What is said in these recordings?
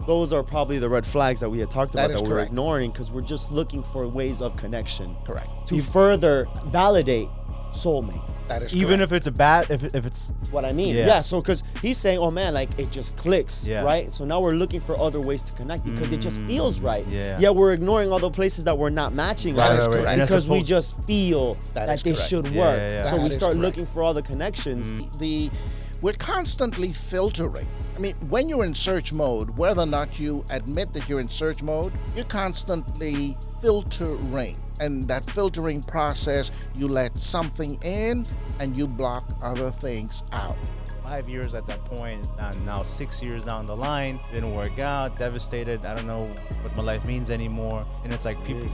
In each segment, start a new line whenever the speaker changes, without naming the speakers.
those are probably the red flags that we had talked about that we're
correct.
ignoring because we're just looking for ways of connection.
Correct.
To further validate soulmate.
That is
Even
correct.
if it's a bad, if it's
What I mean.
Yeah.
Yeah, so because he's saying, oh man, like it just clicks,
Yeah.
right? So now we're looking for other ways to connect because it just feels right.
Yeah.
Yet we're ignoring all the places that we're not matching
That
on
is correct.
And that's
because we
supposed-
just feel
That
that
is
they
correct.
should
Yeah,
work.
yeah, yeah.
So
That
we
is
start
correct.
looking for all the connections.
We're constantly filtering. I mean, when you're in search mode, whether or not you admit that you're in search mode, you're constantly filtering. And that filtering process, you let something in and you block other things out.
5 years at that point, and now 6 years down the line, didn't work out, devastated. I don't know what my life means anymore. And it's like people,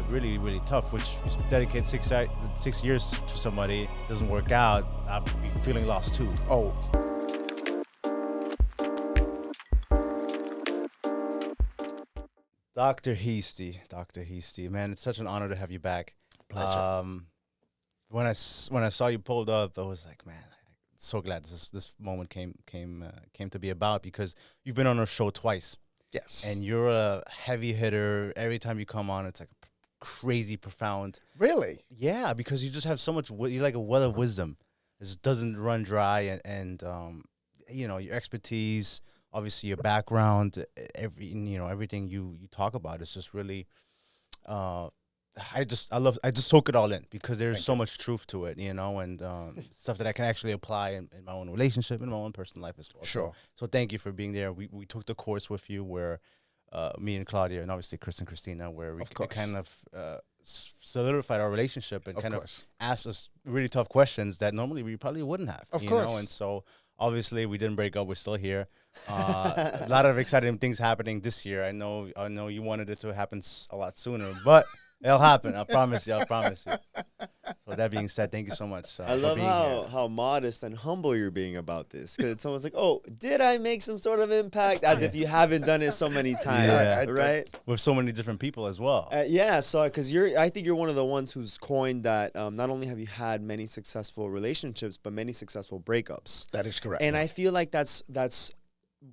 really, really tough. Which you dedicate 6 years to somebody, doesn't work out, I'll be feeling lost too.
Oh,
Dr. Heastie, man, it's such an honor to have you back.
pleasure.
When I saw you pulled up, I was like, man, so glad this moment came to be about, because you've been on our show twice.
Yes.
And you're a heavy hitter. Every time you come on, it's like crazy profound.
Really?
Yeah, because you just have so much. You're like a well of wisdom. It just doesn't run dry, and you know, your expertise, obviously your background, everything you talk about is just really. I just soak it all in, because there's so much truth to it, you know, and stuff that I can actually apply in my own relationship, in my own personal life as well.
Sure.
So thank you for being there. We took the course with you, where me and Claudia, and obviously Chris and Christina, where we kind of solidified our relationship and kind of asked us really tough questions that normally we probably wouldn't have.
Of
you
course.
know? And so obviously we didn't break up. We're still here. A lot of exciting things happening this year. I know you wanted it to happen a lot sooner, but it'll happen. I promise you. So that being said, thank you so much.
I love how modest and humble you're being about this, because it's almost like, oh, did I make some sort of impact? As if you haven't done it so many times, right?
With so many different people as well.
Yeah, so because I think you're one of the ones who's coined that. Not only have you had many successful relationships, but many successful breakups.
That is correct.
And I feel like that's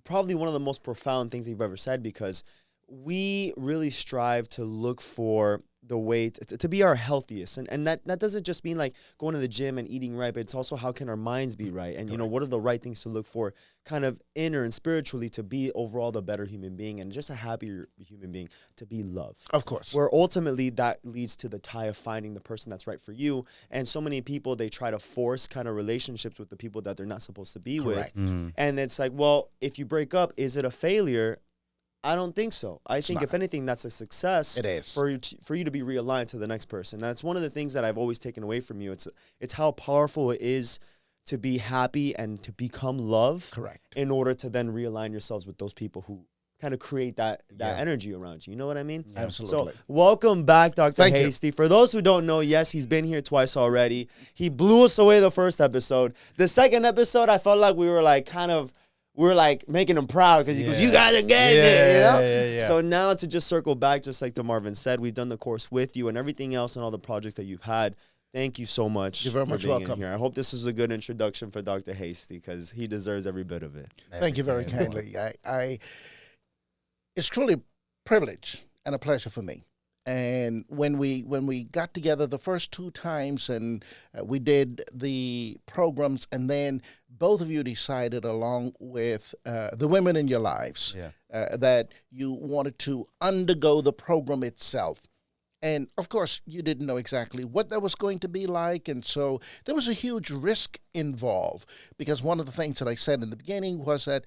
probably one of the most profound things you've ever said, because we really strive to look for the way to be our healthiest, and that doesn't just mean like going to the gym and eating right, but it's also how can our minds be right, and you know, what are the right things to look for, kind of inner and spiritually, to be overall the better human being and just a happier human being, to be loved.
Of course.
Where ultimately that leads to the tie of finding the person that's right for you. And so many people, they try to force kind of relationships with the people that they're not supposed to be with. And it's like, well, if you break up, is it a failure? I don't think so. I think if anything, that's a success.
It is.
For you to be realigned to the next person. That's one of the things that I've always taken away from you. It's how powerful it is to be happy and to become love.
Correct.
In order to then realign yourselves with those people who kind of create that energy around you. You know what I mean?
Yeah. Absolutely.
So welcome back, Dr.
Thank you.
Heastie. For those who don't know, yes, he's been here twice already. He blew us away the first episode. The second episode, I felt like we were like making him proud, because he goes, you guys are getting it, you know?
Yeah.
So now to just circle back, just like Marvin said, we've done the course with you and everything else and all the projects that you've had. Thank you so much.
You're very
for
much
being
welcome.
in here. I hope this is a good introduction for Dr. Heastie, because he deserves every bit of it.
Thank you very kindly. It's truly a privilege and a pleasure for me. And when we got together the first two times, and we did the programs, and then both of you decided, along with the women in your lives, that you wanted to undergo the program itself. And of course, you didn't know exactly what that was going to be like. And so there was a huge risk involved, because one of the things that I said in the beginning was that,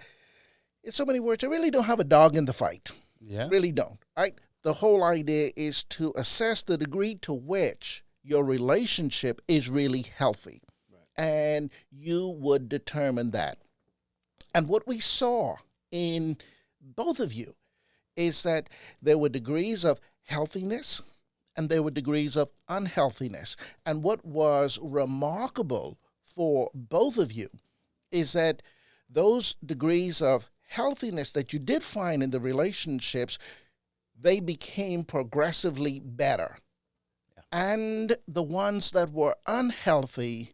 in so many words, I really don't have a dog in the fight.
Yeah.
Really don't. Right? The whole idea is to assess the degree to which your relationship is really healthy. Right. And you would determine that. And what we saw in both of you is that there were degrees of healthiness and there were degrees of unhealthiness. And what was remarkable for both of you is that those degrees of healthiness that you did find in the relationships, they became progressively better. Yeah. And the ones that were unhealthy,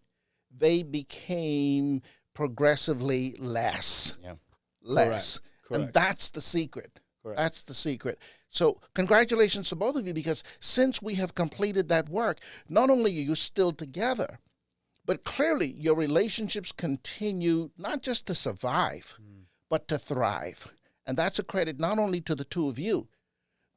they became progressively less.
Yeah.
Less.
Correct.
And that's the secret.
Correct.
That's the secret. So congratulations to both of you, because since we have completed that work, not only are you still together, but clearly your relationships continue not just to survive, but to thrive. And that's a credit not only to the two of you,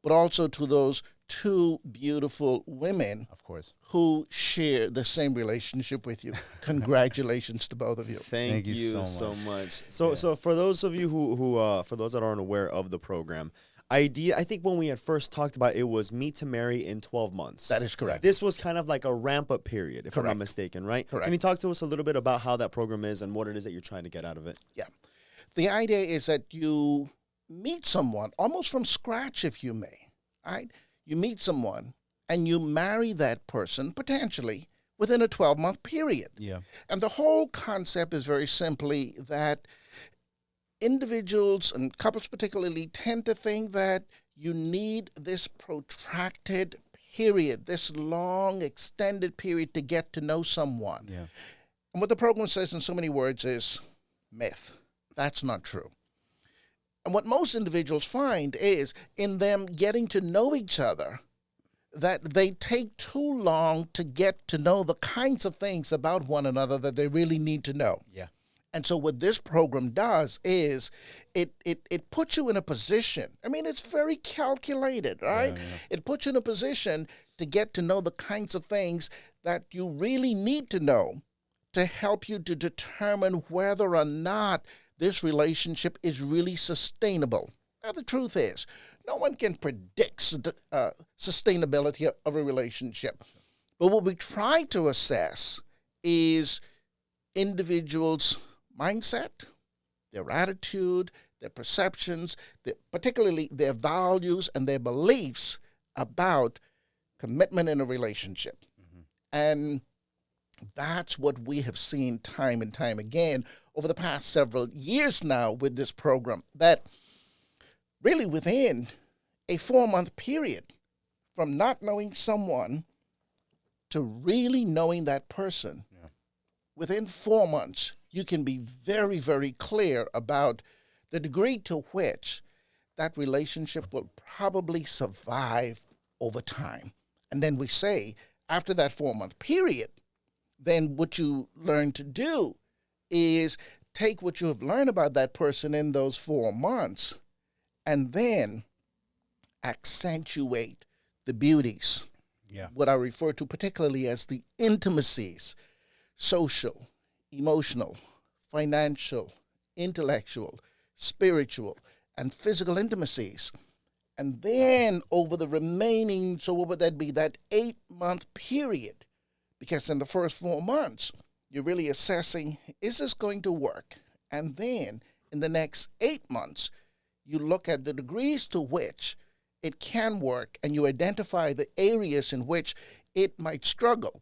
but also to those two beautiful women,
Of course.
who share the same relationship with you. Congratulations to both of you.
Thank you
you
so
so
much.
Yeah.
So for those of you who for those that aren't aware of the program, I think when we had first talked about it was meet to marry in 12 months.
That is correct.
This was kind of like a ramp up period, if I'm not
Correct.
mistaken, right?
Correct.
Can you talk to us a little bit about how that program is and what it is that you're trying to get out of it?
Yeah. The idea is that you meet someone almost from scratch, if you may, right? You meet someone and you marry that person potentially within a 12-month period.
Yeah.
And the whole concept is very simply that individuals and couples particularly tend to think that you need this protracted period, this long extended period to get to know someone.
Yeah.
And what the program says in so many words is myth. That's not true. And what most individuals find is in them getting to know each other, that they take too long to get to know the kinds of things about one another that they really need to know.
Yeah.
And so what this program does is it puts you in a position. I mean, it's very calculated, right?
Yeah.
It puts you in a position to get to know the kinds of things that you really need to know to help you to determine whether or not this relationship is really sustainable. Now, the truth is, no one can predict sustainability of a relationship. But what we try to assess is individuals' mindset, their attitude, their perceptions, particularly their values and their beliefs about commitment in a relationship. Mm-hmm. And that's what we have seen time and time again over the past several years now with this program, that really within a 4-month period from not knowing someone to really knowing that person, within 4 months, you can be very, very clear about the degree to which that relationship will probably survive over time. And then we say, after that 4-month period, then what you learn to do is take what you have learned about that person in those 4 months and then accentuate the beauties.
Yeah.
What I refer to particularly as the intimacies, social, emotional, financial, intellectual, spiritual, and physical intimacies. And then over the remaining, so what would that be, that 8-month period? Because in the first 4 months, you're really assessing, is this going to work? And then in the next 8 months, you look at the degrees to which it can work, and you identify the areas in which it might struggle.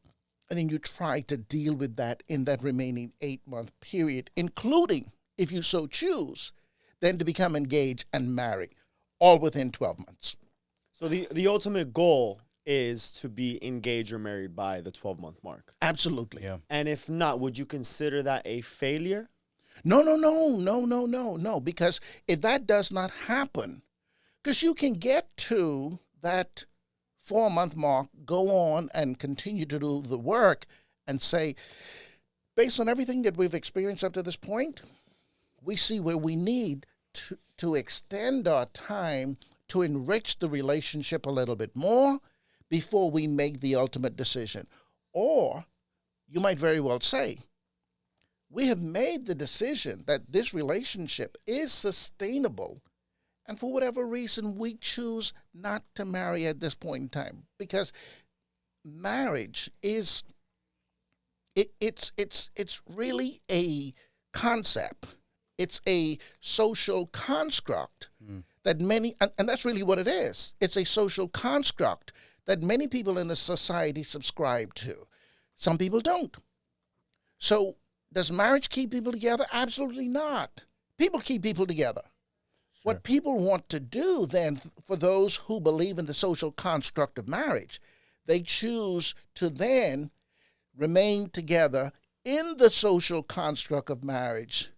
And then you try to deal with that in that remaining 8-month period, including, if you so choose, then to become engaged and marry, all within 12 months.
So the ultimate goal is to be engaged or married by the 12-month mark.
Absolutely.
Yeah.
And if not, would you consider that a failure?
No, because if that does not happen, because you can get to that 4-month mark, go on and continue to do the work and say, based on everything that we've experienced up to this point, we see where we need to extend our time to enrich the relationship a little bit more before we make the ultimate decision. Or you might very well say, we have made the decision that this relationship is sustainable, and for whatever reason, we choose not to marry at this point in time. Because marriage is, it's really a concept. It's a social construct that many, and that's really what it is. It's a social construct that many people in the society subscribe to. Some people don't. So does marriage keep people together? Absolutely not. People keep people together. Sure. What people want to do then, for those who believe in the social construct of marriage, they choose to then remain together in the social construct of marriage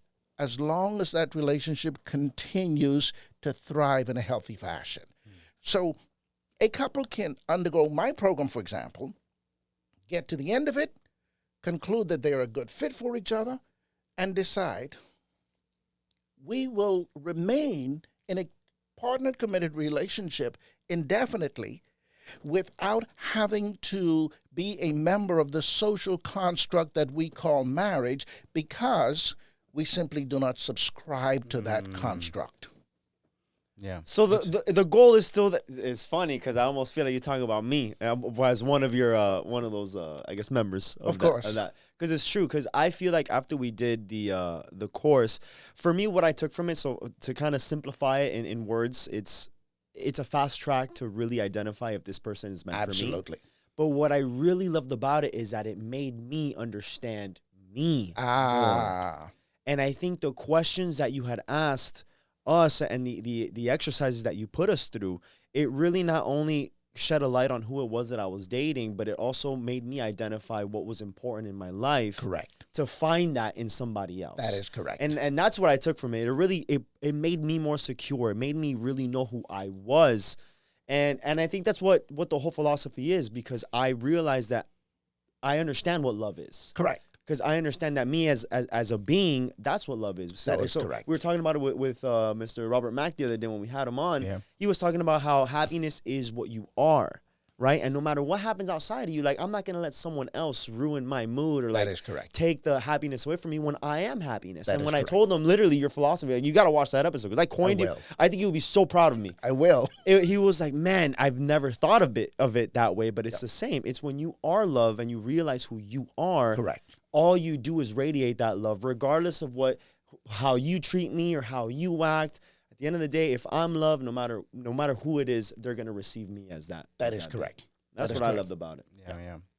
as long as that relationship continues to thrive in a healthy fashion. So a couple can undergo my program, for example, get to the end of it, conclude that they are a good fit for each other, and decide we will remain in a partner committed relationship indefinitely without having to be a member of the social construct that we call marriage, because we simply do not subscribe to that construct.
Yeah.
So the goal is still it's funny because I almost feel like you're talking about me as one of your one of those I guess members of
course
that, because it's true, because I feel like after we did the course, for me what I took from it, so to kind of simplify it in words, it's a fast track to really identify if this person is meant for me.
Absolutely.
But what I really loved about it is that it made me understand me more. And I think the questions that you had asked us and the exercises that you put us through, it really not only shed a light on who it was that I was dating, but it also made me identify what was important in my life.
Correct.
To find that in somebody else.
That is correct.
And that's what I took from it. It really it made me more secure. It made me really know who I was. And I think that's what the whole philosophy is, because I realized that I understand what love is.
Correct.
Because I understand that me as a being, that's what love is.
That is correct.
We were talking about it with Mr. Robert Mack the other day when we had him on.
Yeah.
He was talking about how happiness is what you are, right? And no matter what happens outside of you, like, I'm not going to let someone else ruin my mood or like
That is correct.
take the happiness away from me when I am happiness.
That
and
is
when
correct.
I told him literally your philosophy, like, you got to watch that episode because I coined
I
you.
will.
I think you would be so proud of me.
I will.
He was like, man, I've never thought of it that way, but it's the same. It's when you are love and you realize who you are.
Correct.
All you do is radiate that love, regardless of how you treat me or how you act. At the end of the day, if I'm loved, no matter who it is, they're gonna receive me as that.
That
as
is
that
correct.
being. That's
That is
what I
correct.
loved about it.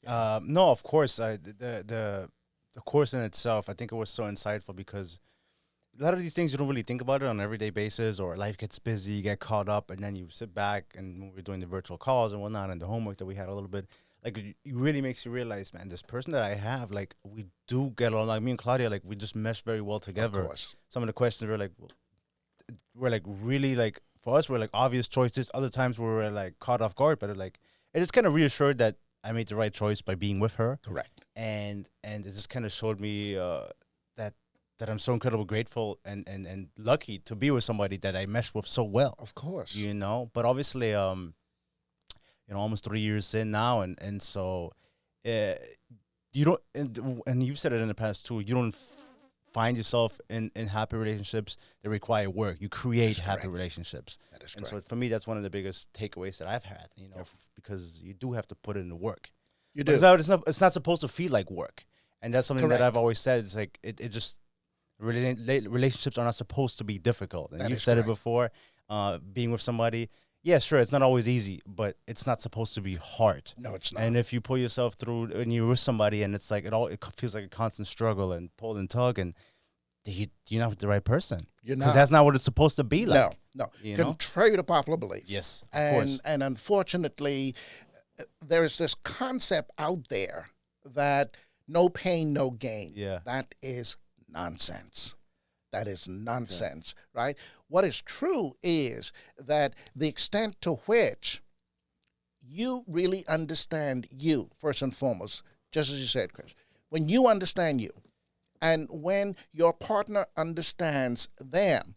Yeah. No, of course. The course in itself, I think it was so insightful because a lot of these things you don't really think about it on an everyday basis, or life gets busy, you get caught up, and then you sit back and when we're doing the virtual calls and whatnot and the homework that we had a little bit, like, it really makes you realize, man, this person that I have, like, we do get along. Like, me and Claudia, like, we just mesh very well together.
Of course.
Some of the questions we're like really, like, for us, we're like obvious choices. Other times we were like caught off guard, but it just kind of reassured that I made the right choice by being with her.
Correct.
And it just kind of showed me that I'm so incredibly grateful and lucky to be with somebody that I mesh with so well.
Of course.
You know, but obviously, almost 3 years in now, and so you don't, and you've said it in the past too, you don't find yourself in happy relationships that require work. You create happy relationships.
That is
and
correct.
so for me, that's one of the biggest takeaways that I've had, because you do have to put in the work.
You
But
do.
it's not supposed to feel like work. And that's something that
Correct.
I've always said. It's like, it just, relationships are not supposed to be difficult. And
That
you've
is
said it
correct.
before, being with somebody, yeah, sure, it's not always easy, but it's not supposed to be hard.
No, it's not.
And if you pull yourself through and you're with somebody and it's like, it feels like a constant struggle and pull and tug, and you're not with the right person.
You're
Because
not.
that's not what it's supposed to be like.
No.
You know?
Contrary to popular belief.
Yes, of course.
And unfortunately, there is this concept out there that no pain, no gain.
Yeah.
That is nonsense. That is nonsense, right? What is true is that the extent to which you really understand you, first and foremost, just as you said, Chris, when you understand you, and when your partner understands them,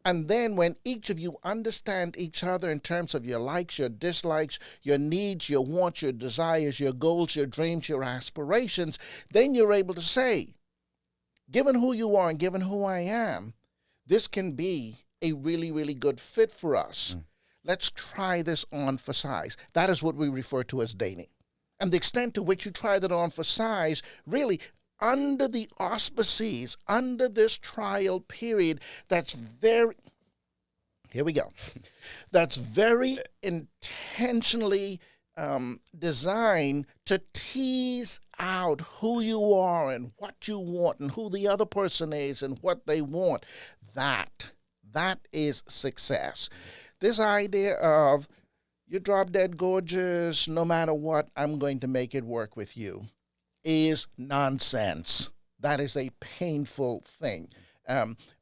and then when each of you understand each other in terms of your likes, your dislikes, your needs, your wants, your desires, your goals, your dreams, your aspirations, then you're able to say, given who you are and given who I am, this can be a really, really good fit for us. Let's try this on for size. That is what we refer to as dating. And the extent to which you try that on for size, really, under the auspices, under this trial period, that's very, here we go, that's very intentionally designed to tease out who you are and what you want and who the other person is and what they want. That is success. This idea of you're drop dead gorgeous, no matter what, I'm going to make it work with you, is nonsense. That is a painful thing.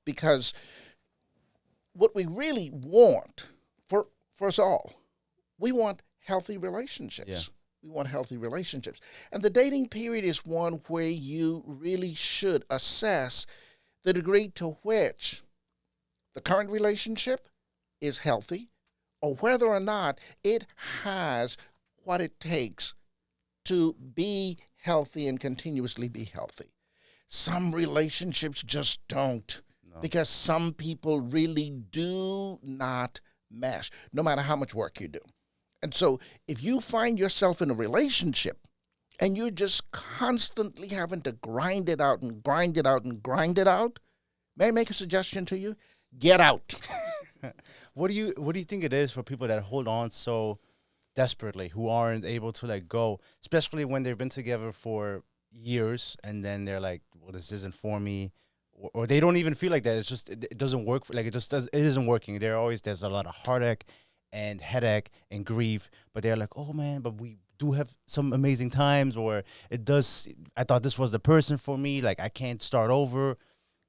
Because what we really want for us all, we want healthy relationships.
Yeah.
We want healthy relationships. And the dating period is one where you really should assess the degree to which the current relationship is healthy, or whether or not it has what it takes to be healthy and continuously be healthy. Some relationships just don't, because some people really do not mesh, no matter how much work you do. And so if you find yourself in a relationship and you're just constantly having to grind it out and grind it out and grind it out, may I make a suggestion to you? Get out.
What do you think it is for people that hold on so desperately, who aren't able to let go, especially when they've been together for years and then they're like, well, this isn't for me, or they don't even feel like that. It's just, it doesn't work. It isn't working. There's a lot of heartache and headache and grief, but they're like, oh man, but we do have some amazing times, or I thought this was the person for me. Like, I can't start over.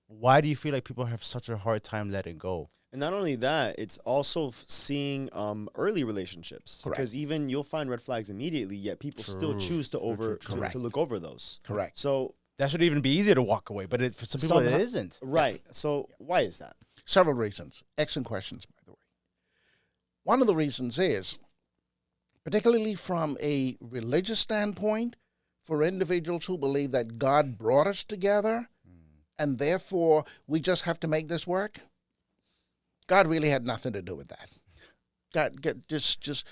Why do you feel like people have such a hard time letting go?
And not only that, it's also seeing early relationships.
Correct.
Because even you'll find red flags immediately, yet people still choose to look over those.
Correct.
So
That should even be easier to walk away, but for some people it isn't.
Right. So why is that?
Several reasons. Excellent questions, by the way. One of the reasons is, particularly from a religious standpoint, for individuals who believe that God brought us together and therefore we just have to make this work, God really had nothing to do with that. God just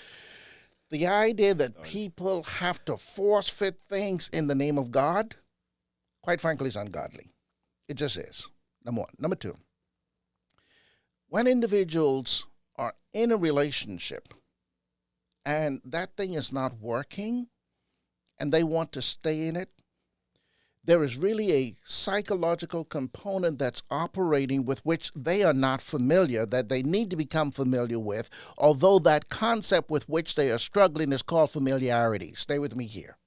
the idea that people have to force fit things in the name of God, quite frankly, is ungodly. It just is. Number one. Number two, when individuals are in a relationship and that thing is not working and they want to stay in it, there is really a psychological component that's operating with which they are not familiar, that they need to become familiar with, although that concept with which they are struggling is called familiarity. Stay with me here.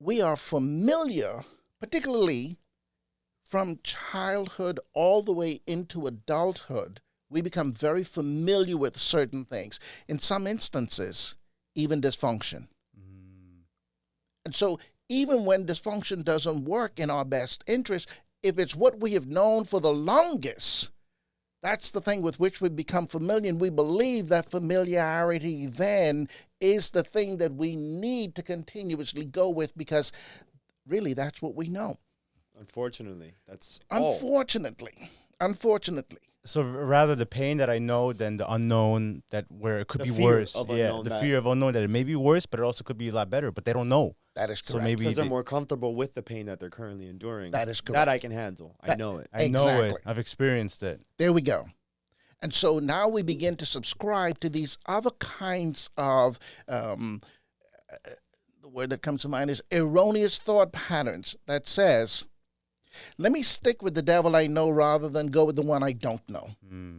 We are familiar, particularly from childhood all the way into adulthood. We become very familiar with certain things. In some instances, even dysfunction. And so even when dysfunction doesn't work in our best interest, if it's what we have known for the longest, that's the thing with which we become familiar, and we believe that familiarity then is the thing that we need to continuously go with, because really that's what we know.
Unfortunately, that's
Unfortunately.
So rather the pain that I know than the unknown, that where it could be worse. The fear of unknown, that it may be worse, but it also could be a lot better, but they don't know.
That is correct.
So maybe
because they're more comfortable with the pain that they're currently enduring.
That is correct.
That I can handle. I know it.
I know it. I've experienced it.
There we go. And so now we begin to subscribe to these other kinds of, the word that comes to mind is erroneous thought patterns that says, let me stick with the devil I know rather than go with the one I don't know.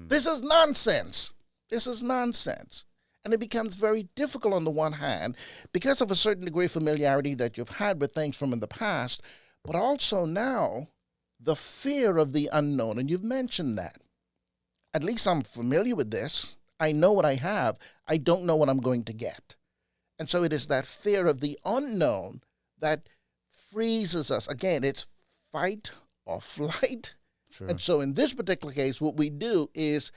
This is nonsense. This is nonsense. And it becomes very difficult on the one hand because of a certain degree of familiarity that you've had with things from in the past, but also now the fear of the unknown. And you've mentioned that. At least I'm familiar with this. I know what I have. I don't know what I'm going to get. And so it is that fear of the unknown that freezes us. Again, it's fight or flight.
Sure.
And so in this particular case, what we do is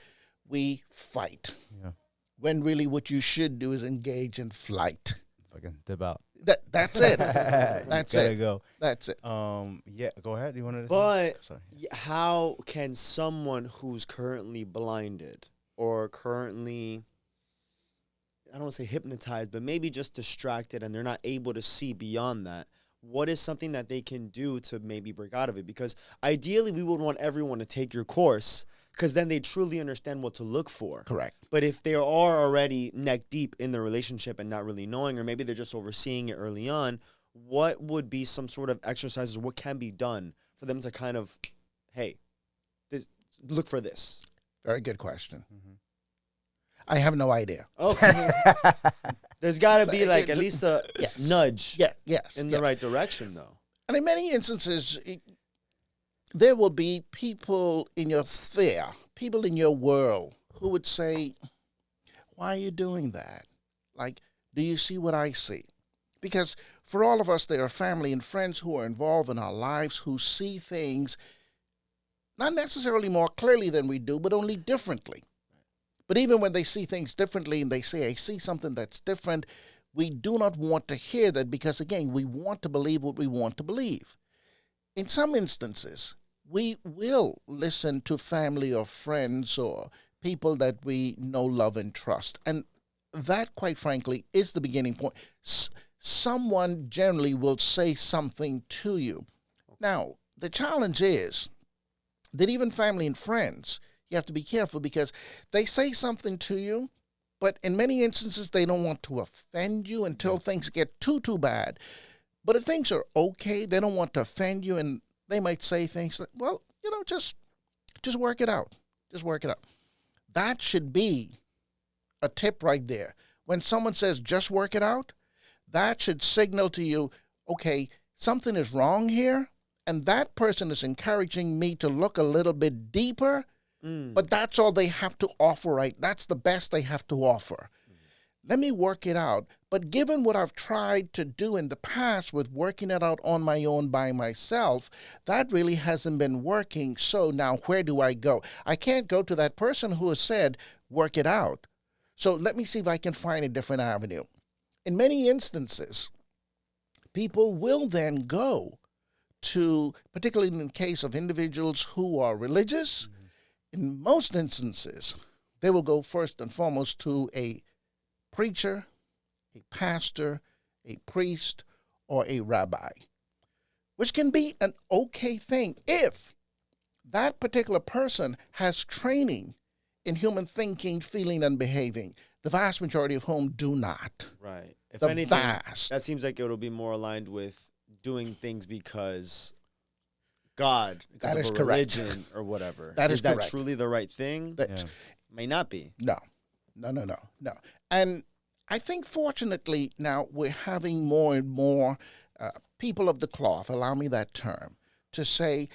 we fight.
Yeah.
When really what you should do is engage in flight.
Fucking dip out.
That's it. That's
Gotta
it.
go.
That's it.
Yeah, go ahead. You wanted to
But
Sorry.
how can someone who's currently blinded or currently, I don't want to say hypnotized, but maybe just distracted and they're not able to see beyond that, what is something that they can do to maybe break out of it? Because ideally we would want everyone to take your course, because then they truly understand what to look for.
Correct.
But if they are already neck deep in the relationship and not really knowing, or maybe they're just overseeing it early on, what would be some sort of exercises, what can be done for them to kind of, hey, look for this?
Very good question. Mm-hmm. I have no idea.
Okay. There's got to be like at least a nudge
in
the right direction, though.
And in many instances, there will be people in your sphere, people in your world who would say, why are you doing that? Like, do you see what I see? Because for all of us, there are family and friends who are involved in our lives who see things not necessarily more clearly than we do, but only differently. But even when they see things differently and they say, I see something that's different, we do not want to hear that because, again, we want to believe what we want to believe. In some instances, we will listen to family or friends or people that we know, love, and trust. And that, quite frankly, is the beginning point. Someone generally will say something to you. Now, the challenge is that even family and friends, you have to be careful because they say something to you, but in many instances, they don't want to offend you until things get too bad. But if things are okay, they don't want to offend you, and they might say things like, well, just work it out. Just work it out. That should be a tip right there. When someone says, just work it out, that should signal to you, okay, something is wrong here, and that person is encouraging me to look a little bit deeper, but that's all they have to offer, right? That's the best they have to offer. Let me work it out. But given what I've tried to do in the past with working it out on my own by myself, that really hasn't been working. So now where do I go? I can't go to that person who has said, work it out. So let me see if I can find a different avenue. In many instances, people will then go to, particularly in the case of individuals who are religious, in most instances, they will go first and foremost to a preacher, a pastor, a priest, or a rabbi, which can be an okay thing if that particular person has training in human thinking, feeling, and behaving. The vast majority of whom do not.
Right. If
The
anything,
vast.
that seems like it'll be more aligned with doing things because God, because
That is
of a
correct.
religion or whatever.
That is
that
correct.
truly the right thing?
That,
May not be.
No. And I think fortunately now we're having more and more people of the cloth, allow me that term, to say,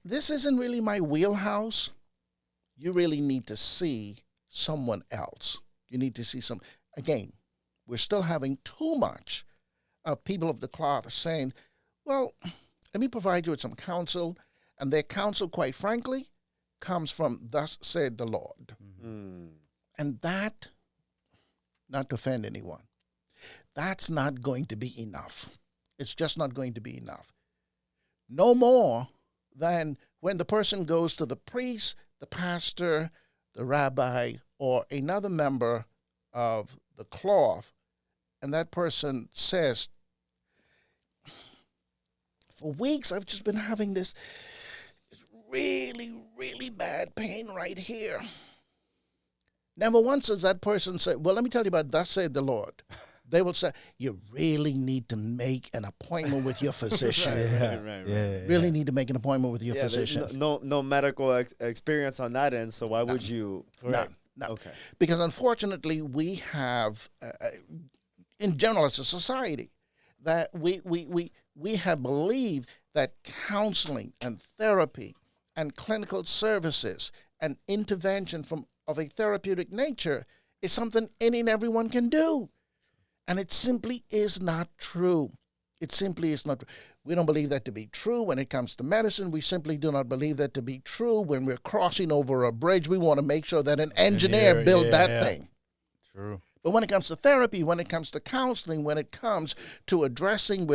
this isn't really my wheelhouse. You really need to see someone else. You need to see some, again, we're still having too much of people of the cloth saying, well, let me provide you with some counsel. And their counsel, quite frankly, comes from thus said the Lord. And that, not to offend anyone, that's not going to be enough. It's just not going to be enough. No more than when the person goes to the priest, the pastor, the rabbi, or another member of the cloth, and that person says, for weeks I've just been having this really, really bad pain right here. Never once has that person said, well, let me tell you about thus said the Lord. They will say, you really need to make an appointment with your physician.
Right.
Really need to make an appointment with your physician.
No medical experience on that end, so why would you?
None.
Okay.
Because unfortunately, we have, in general as a society, that we have believed that counseling and therapy and clinical services and intervention of a therapeutic nature is something any and everyone can do. And it simply is not true. It simply is not true. We don't believe that to be true when it comes to medicine. We simply do not believe that to be true when we're crossing over a bridge. We want to make sure that an engineer built that thing.
True.
But when it comes to therapy, when it comes to counseling, when it comes to addressing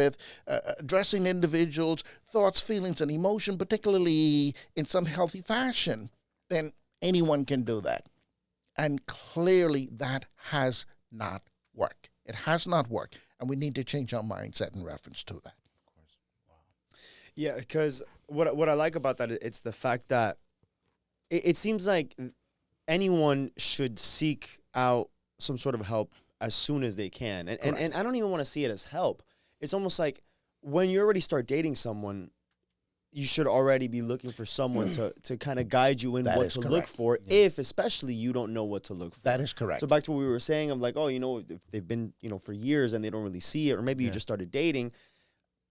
individuals' thoughts, feelings, and emotion, particularly in some healthy fashion, then anyone can do that. And clearly that has not worked. It has not worked. And we need to change our mindset in reference to that.
Of course. Wow.
Yeah, because what I like about that, it's the fact that it seems like anyone should seek out some sort of help as soon as they can. And I don't even want to see it as help. It's almost like when you already start dating someone, you should already be looking for someone to kind of guide you in what to look for, if especially you don't know what to look for.
That is correct.
So back to what we were saying, I'm like, if they've been, for years and they don't really see it, or maybe you just started dating,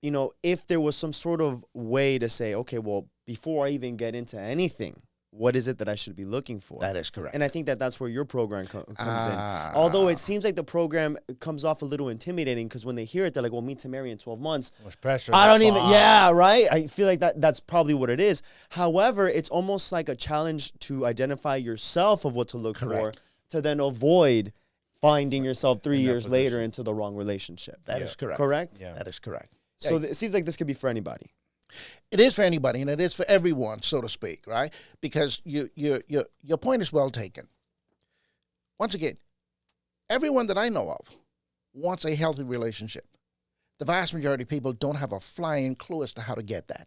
if there was some sort of way to say, okay, well, before I even get into anything, what is it that I should be looking for?
That is correct.
And I think that that's where your program comes in. Although it seems like the program comes off a little intimidating because when they hear it, they're like, well, meet to marry in 12 months.
So much pressure.
I don't even, yeah, right? I feel like that's probably what it is. However, it's almost like a challenge to identify yourself of what to look for to then avoid finding yourself 3 years later into the wrong relationship.
That is correct.
Correct?
Yeah. That is correct.
So it seems like this could be for anybody.
It is for anybody, and it is for everyone, so to speak, right? Because your point is well taken. Once again, everyone that I know of wants a healthy relationship. The vast majority of people don't have a flying clue as to how to get that.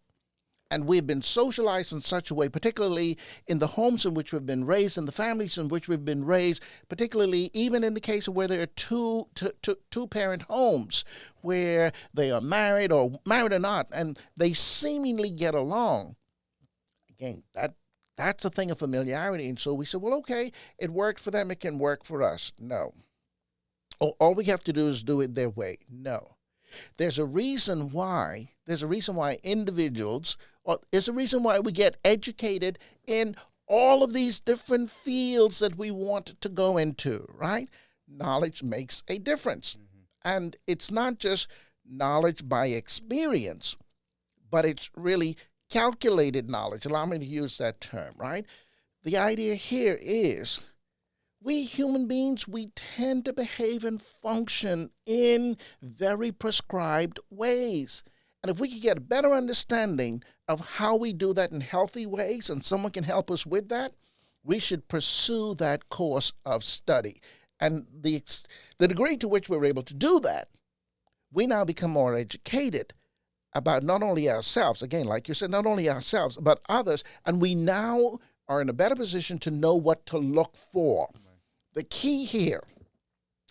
And we've been socialized in such a way, particularly in the homes in which we've been raised, in the families in which we've been raised, particularly even in the case of where there are two-parent homes where they are married or not, and they seemingly get along. Again, that's a thing of familiarity. And so we said, well, okay, it worked for them, it can work for us. No. All we have to do is do it their way. No. There's a reason why individuals, or there's a reason why we get educated in all of these different fields that we want to go into, right? Knowledge makes a difference. And it's not just knowledge by experience, but it's really calculated knowledge. Allow me to use that term, right? The idea here is we human beings, we tend to behave and function in very prescribed ways. And if we could get a better understanding of how we do that in healthy ways, and someone can help us with that, we should pursue that course of study. And the degree to which we're able to do that, we now become more educated about not only ourselves, again, like you said, not only ourselves, but others, and we now are in a better position to know what to look for. The key here,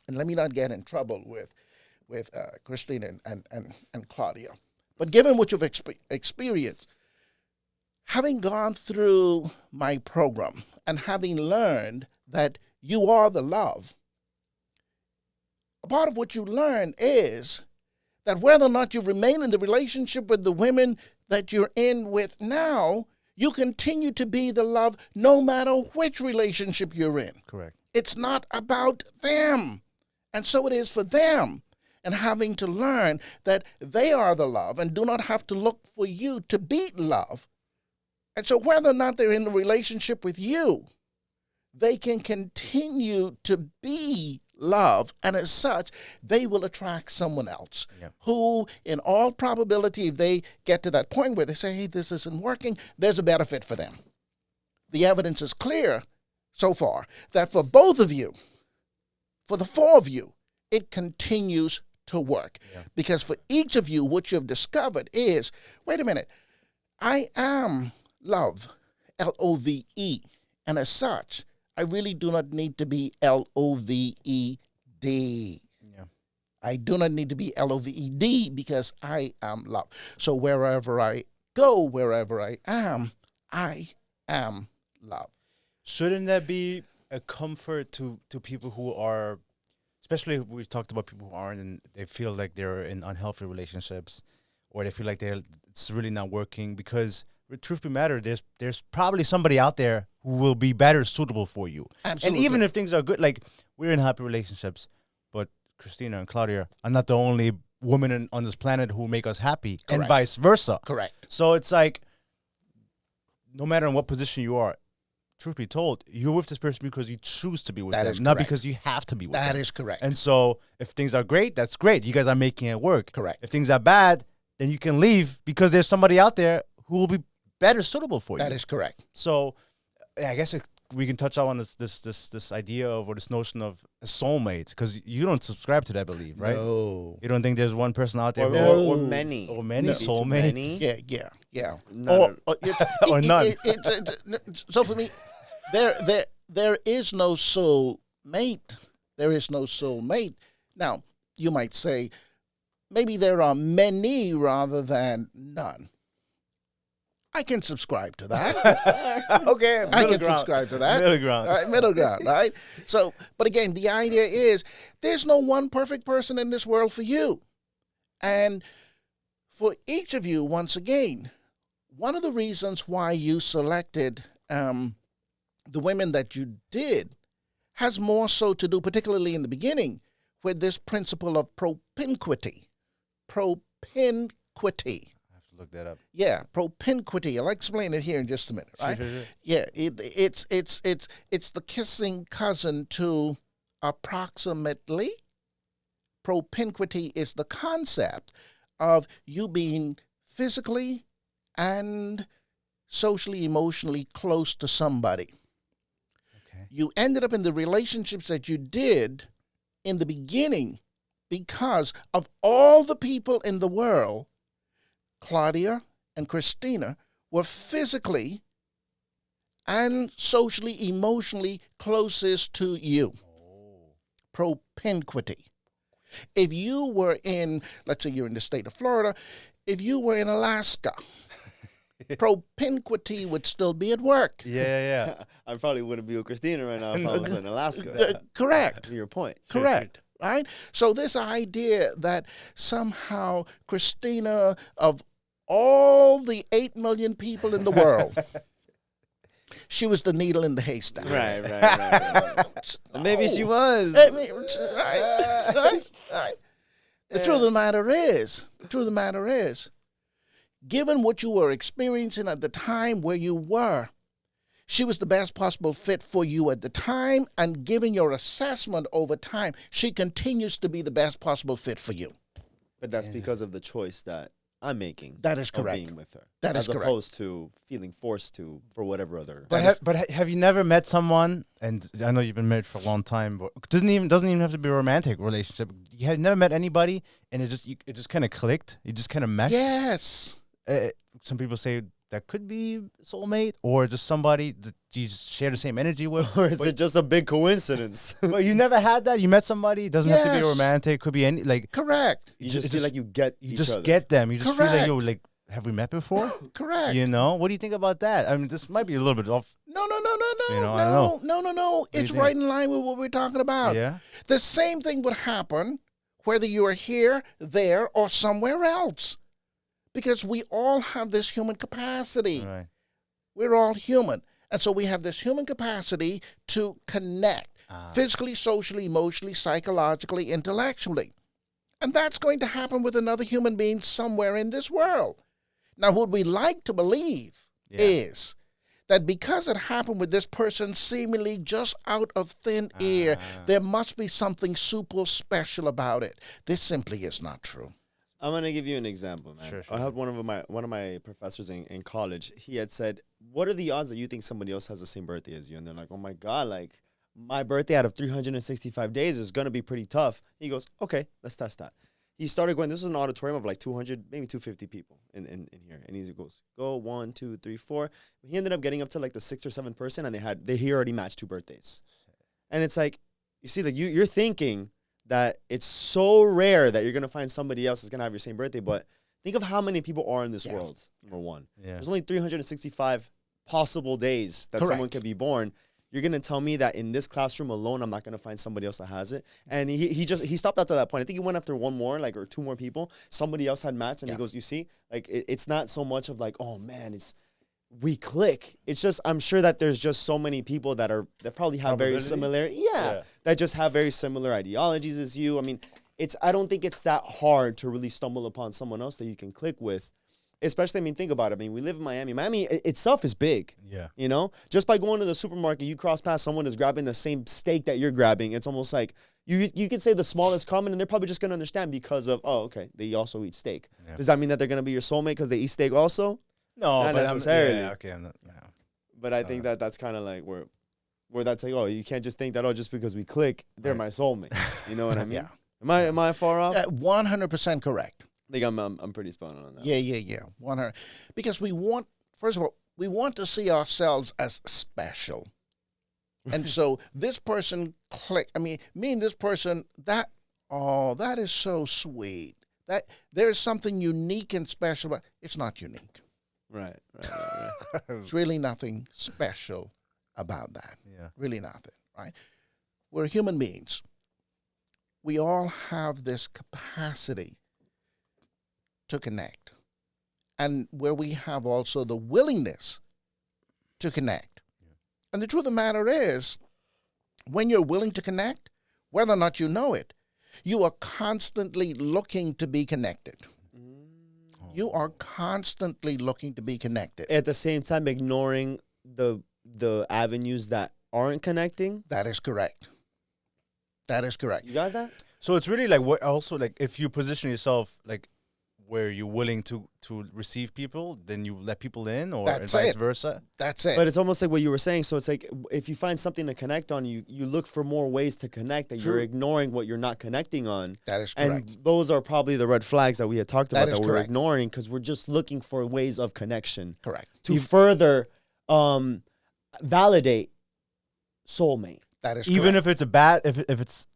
and let me not get in trouble with Christine and Claudia, but given what you've experienced, having gone through my program and having learned that you are the love, a part of what you learn is that whether or not you remain in the relationship with the women that you're in with now, you continue to be the love no matter which relationship you're in.
Correct.
It's not about them. And so it is for them. And having to learn that they are the love and do not have to look for you to be love. And so whether or not they're in a relationship with you, they can continue to be love. And as such, they will attract someone else who, in all probability, if they get to that point where they say, hey, this isn't working, there's a better fit for them. The evidence is clear so far that for both of you, for the four of you, it continues to work. Because for each of you, what you've discovered is, wait a minute, I am love, L-O-V-E. And as such, I really do not need to be L-O-V-E-D. I do not need to be L-O-V-E-D because I am love. So wherever I go, wherever I am love.
Shouldn't that be a comfort to people who are, especially we talked about people who aren't, and they feel like they're in unhealthy relationships, or they feel like it's really not working? Because truth be matter, there's probably somebody out there who will be better suitable for you.
Absolutely.
And even if things are good, like we're in happy relationships, but Christina and Claudia are not the only women on this planet who make us happy,
Correct.
and vice versa.
Correct.
So it's like, no matter in what position you are, truth be told, you're with this person because you choose to be with them, not because you have to be with them.
That is correct.
And so if things are great, that's great. You guys are making it work.
Correct.
If things are bad, then you can leave because there's somebody out there who will be better suitable for you.
That is correct.
So I guess we can touch on this idea of, or this notion of a soulmate, because you don't subscribe to that, I believe, right?
No.
You don't think there's one person out there
Or many.
or many
No.
soulmates?
Many?
Yeah.
None.
Or none.
So for me, there is no soulmate. There is no soulmate. Now, you might say, maybe there are many rather than none. I can subscribe to that.
Okay,
I can subscribe to that.
Middle ground.
All right, middle ground, right? So, but again, the idea is there's no one perfect person in this world for you. And for each of you, once again, one of the reasons why you selected the women that you did has more so to do, particularly in the beginning, with this principle of propinquity. Propinquity.
I have to look that up.
Yeah, propinquity. I'll explain it here in just a minute, right?
Sure.
Yeah, it's the kissing cousin to approximately. Propinquity is the concept of you being physically and socially, emotionally close to somebody.
Okay.
You ended up in the relationships that you did in the beginning because of all the people in the world, Claudia and Christina were physically and socially, emotionally closest to you. Propinquity. If you were in, let's say you're in the state of Florida, if you were in Alaska, propinquity would still be at work.
Yeah.
I probably wouldn't be with Christina right now if I was in Alaska.
Correct.
To your point.
Correct. Right? So this idea that somehow Christina, of all the 8 million people in the world, she was the needle in the haystack.
Right. Maybe she was.
Right. The truth of the matter is, given what you were experiencing at the time where you were, she was the best possible fit for you at the time, and given your assessment over time, she continues to be the best possible fit for you.
But that's because of the choice that I'm making.
That is
of
correct.
being with her.
That is
as
correct.
opposed to feeling forced to for whatever other.
But have you never met someone? And I know you've been married for a long time, but doesn't even have to be a romantic relationship. You have never met anybody, and it just kind of clicked. You just kind of meshed.
Yes.
Some people say that could be soulmate, or just somebody that you just share the same energy with.
Or is it just a big coincidence?
But you never had that. You met somebody. It doesn't have to be
Yes.
romantic. It could be any like.
Correct.
You just feel like you get
You
each
just
other.
get them. You just feel like
Correct.
yo, like, have we met before?
Correct.
You know, what do you think about that? I mean, this might be a little bit off.
No.
You know, I don't know.
No.
do you
It's
think?
right in line with what we're talking about.
Yeah.
The same thing would happen whether you are here, there, or somewhere else. Because we all have this human capacity.
Right.
We're all human. And so we have this human capacity to connect physically, socially, emotionally, psychologically, intellectually. And that's going to happen with another human being somewhere in this world. Now, what we like to believe is that because it happened with this person seemingly just out of thin air, there must be something super special about it. This simply is not true.
I'm gonna give you an example, man.
Sure.
I had one of my professors in college. He had said, "What are the odds that you think somebody else has the same birthday as you?" And they're like, "Oh my God, like my birthday out of 365 days is gonna be pretty tough." He goes, "Okay, let's test that." He started going. This is an auditorium of like 200, maybe 250 people in here, and he goes, "Go 1, 2, 3, 4." He ended up getting up to like the 6th or 7th person, and he already matched 2 birthdays. And it's like, you see, like you're thinking that it's so rare that you're going to find somebody else that's going to have your same birthday. But think of how many people are in this world, number one.
Yeah.
There's only 365 possible days that someone can be born. You're going to tell me that in this classroom alone, I'm not going to find somebody else that has it. And he stopped after that point. I think he went after one more, like, or 2 more people. Somebody else had matched, and he goes, you see, like, it's not so much of like, oh man, we click. It's just, I'm sure that there's just so many people that probably have very similar, that just have very similar ideologies as you. I mean, I don't think it's that hard to really stumble upon someone else that you can click with. Especially, I mean, think about it. I mean, we live in Miami. Miami itself is big.
Yeah.
You know, just by going to the supermarket, you cross past someone who's grabbing the same steak that you're grabbing. It's almost like you could say the smallest common, and they're probably just going to understand because of, oh, okay, they also eat steak.
Yeah.
Does that mean that they're going to be your soulmate because they eat steak also?
No,
Not
but
necessarily.
I'm not. Yeah.
But I think that's kind of like where that's like, oh, you can't just think that, oh, just because we click, they're my soulmate. You know what I mean?
Yeah.
Am I far off?
100% correct.
I think I'm pretty spot on that.
Yeah. 100. Because first of all, we want to see ourselves as special. And so this person click. I mean, me and this person, that is so sweet. That there is something unique and special about it's not unique.
Right.
There's really nothing special about that.
Yeah.
Really nothing, right? We're human beings. We all have this capacity to connect. and where we have also the willingness to connect. And the truth of the matter is, when you're willing to connect, whether or not you know it, you are constantly looking to be connected. You are constantly looking to be connected.
At the same time, ignoring the avenues that aren't connecting.
That is correct. That is correct.
You got that?
So it's really like what also like if you position yourself like where you're willing to receive people, then you let people in, or
That's
vice
it.
versa.
That's it.
But it's almost like what you were saying. So it's like if you find something to connect on, you look for more ways to connect, that you're
True.
ignoring what you're not connecting on.
That is correct.
And those are probably the red flags that we had talked about
That is
that we're
correct.
ignoring because we're just looking for ways of connection
Correct.
to further validate soulmate.
That is
Even
correct.
if it's a bad, if it's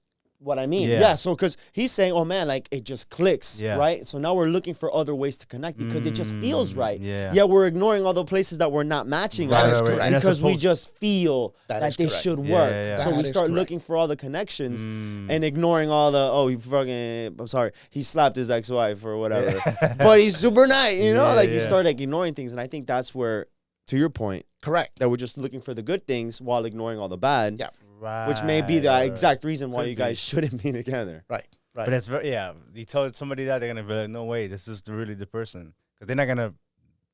What I mean,
Yeah.
yeah. So, because he's saying, "Oh man, like it just clicks,
Yeah.
right?" So now we're looking for other ways to connect because it just feels right.
yeah.
Yeah, we're ignoring all the places that we're not matching
That
on
is correct.
And that's
because we
supposed-
just feel
That
that
is
they
correct.
should
Yeah,
work.
yeah, yeah.
So we
That is
start
correct.
looking for all the connections and ignoring all the I'm sorry, he slapped his ex-wife or whatever, but he's super nice, you know.
Yeah,
Like you
yeah.
start like ignoring things, and I think that's where, to your point,
Correct.
that we're just looking for the good things while ignoring all the bad.
Yeah.
right,
Which may be the
right, right.
exact reason why
Could
you guys
be.
shouldn't be together.
Right. Right.
But it's very You tell somebody that, they're gonna be like, no way, this is really the person, because they're not gonna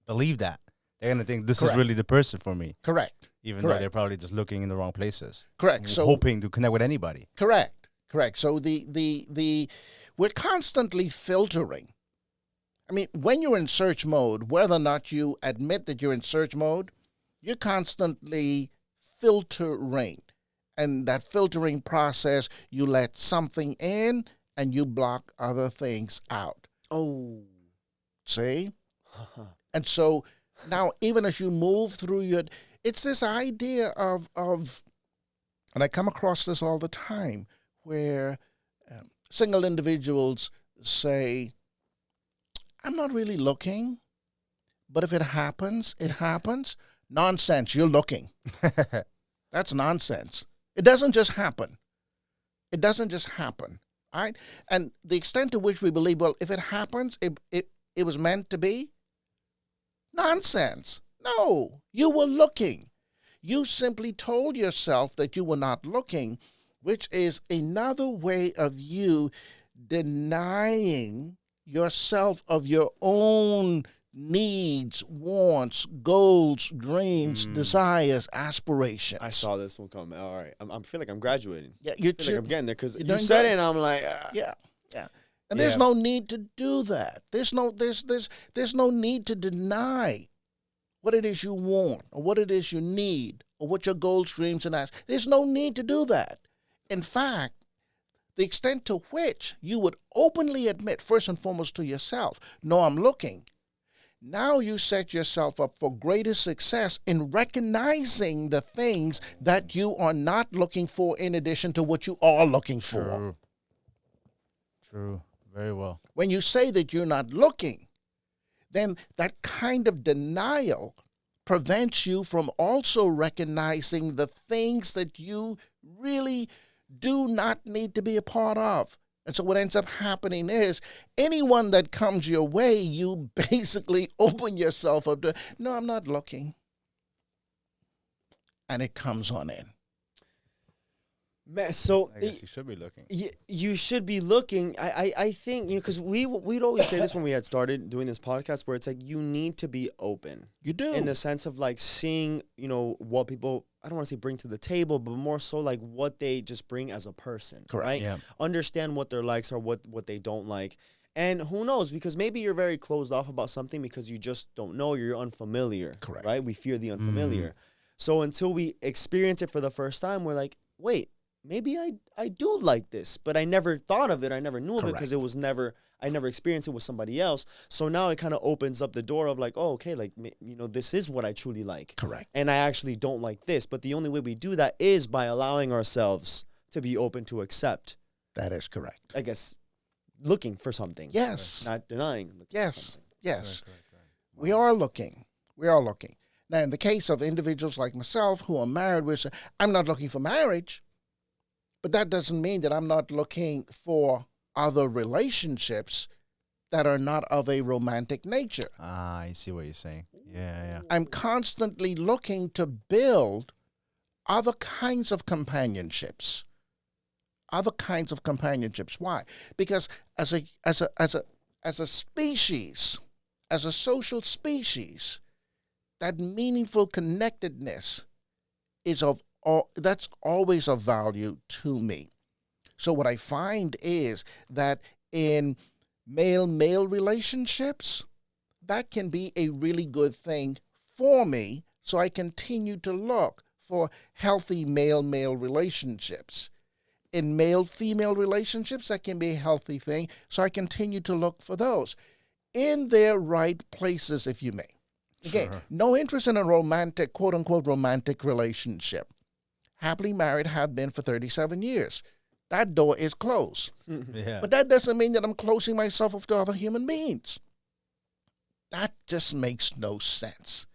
believe that. They're gonna think this
Correct.
is really the person for me,
Correct.
even though
Correct.
they're probably just looking in the wrong places,
Correct. So
hoping to connect with anybody.
correct. Correct. So the we're constantly filtering. I mean, when you're in search mode, whether or not you admit that you're in search mode, you're constantly filtering. And that filtering process, you let something in and you block other things out.
Oh.
See? And so now, even as you move through it's this idea of, and I come across this all the time, where single individuals say, I'm not really looking, but if it happens, it happens. Nonsense, you're looking. That's nonsense. It doesn't just happen. It doesn't just happen. All right? And the extent to which we believe, well, if it happens, it was meant to be. Nonsense. No, you were looking. You simply told yourself that you were not looking, which is another way of you denying yourself of your own needs, wants, goals, dreams, desires, aspirations.
I saw this one coming. All right. I feel like I'm graduating.
Yeah, you
I feel like I'm getting there because
you're
you
doing
said
good.
it and I'm like,
Yeah, yeah. And there's
Yeah.
no need to do that. There's no need to deny what it is you want or what it is you need or what your goals, dreams, and asks. There's no need to do that. In fact, the extent to which you would openly admit, first and foremost to yourself, no, I'm looking. Now you set yourself up for greater success in recognizing the things that you are not looking for in addition to what you are looking for.
True. Very well.
When you say that you're not looking, then that kind of denial prevents you from also recognizing the things that you really do not need to be a part of. And so what ends up happening is anyone that comes your way, you basically open yourself up to, no, I'm not looking. And it comes on in.
man, so
I guess you should be looking.
you should be looking. I think, because we'd always say this when we had started doing this podcast, where it's like you need to be open.
You do.
In the sense of like seeing, what people, I don't want to say bring to the table, but more so like what they just bring as a person.
Correct.
Right?
Yeah.
Understand what their likes are, what they don't like. And who knows, because maybe you're very closed off about something because you just don't know, you're unfamiliar.
Correct.
Right? We fear the unfamiliar. So until we experience it for the first time, we're like, wait, maybe I do like this, but I never thought of it. I never knew of it because it was I never experienced it with somebody else. So now it kind of opens up the door of like, oh, okay, like, this is what I truly like.
Correct.
And I actually don't like this. But the only way we do that is by allowing ourselves to be open to accept,
That is correct.
I guess, looking for something.
Yes.
Not denying. looking for
Yes.
something.
Yes.
Correct.
We are looking. We are looking. Now, in the case of individuals like myself who are married, I'm not looking for marriage, but that doesn't mean that I'm not looking for other relationships that are not of a romantic nature.
Ah, I see what you're saying. Yeah.
I'm constantly looking to build other kinds of companionships. Other kinds of companionships. Why? Because as a species, as a social species, that meaningful connectedness is that's always of value to me. So what I find is that in male-male relationships, that can be a really good thing for me. So I continue to look for healthy male-male relationships. In male-female relationships, that can be a healthy thing. So I continue to look for those in their right places, if you may. Again,
Sure.
no interest in a romantic, quote-unquote, romantic relationship. Happily married, have been for 37 years. That door is closed.
Yeah.
But that doesn't mean that I'm closing myself off to other human beings. That just makes no sense.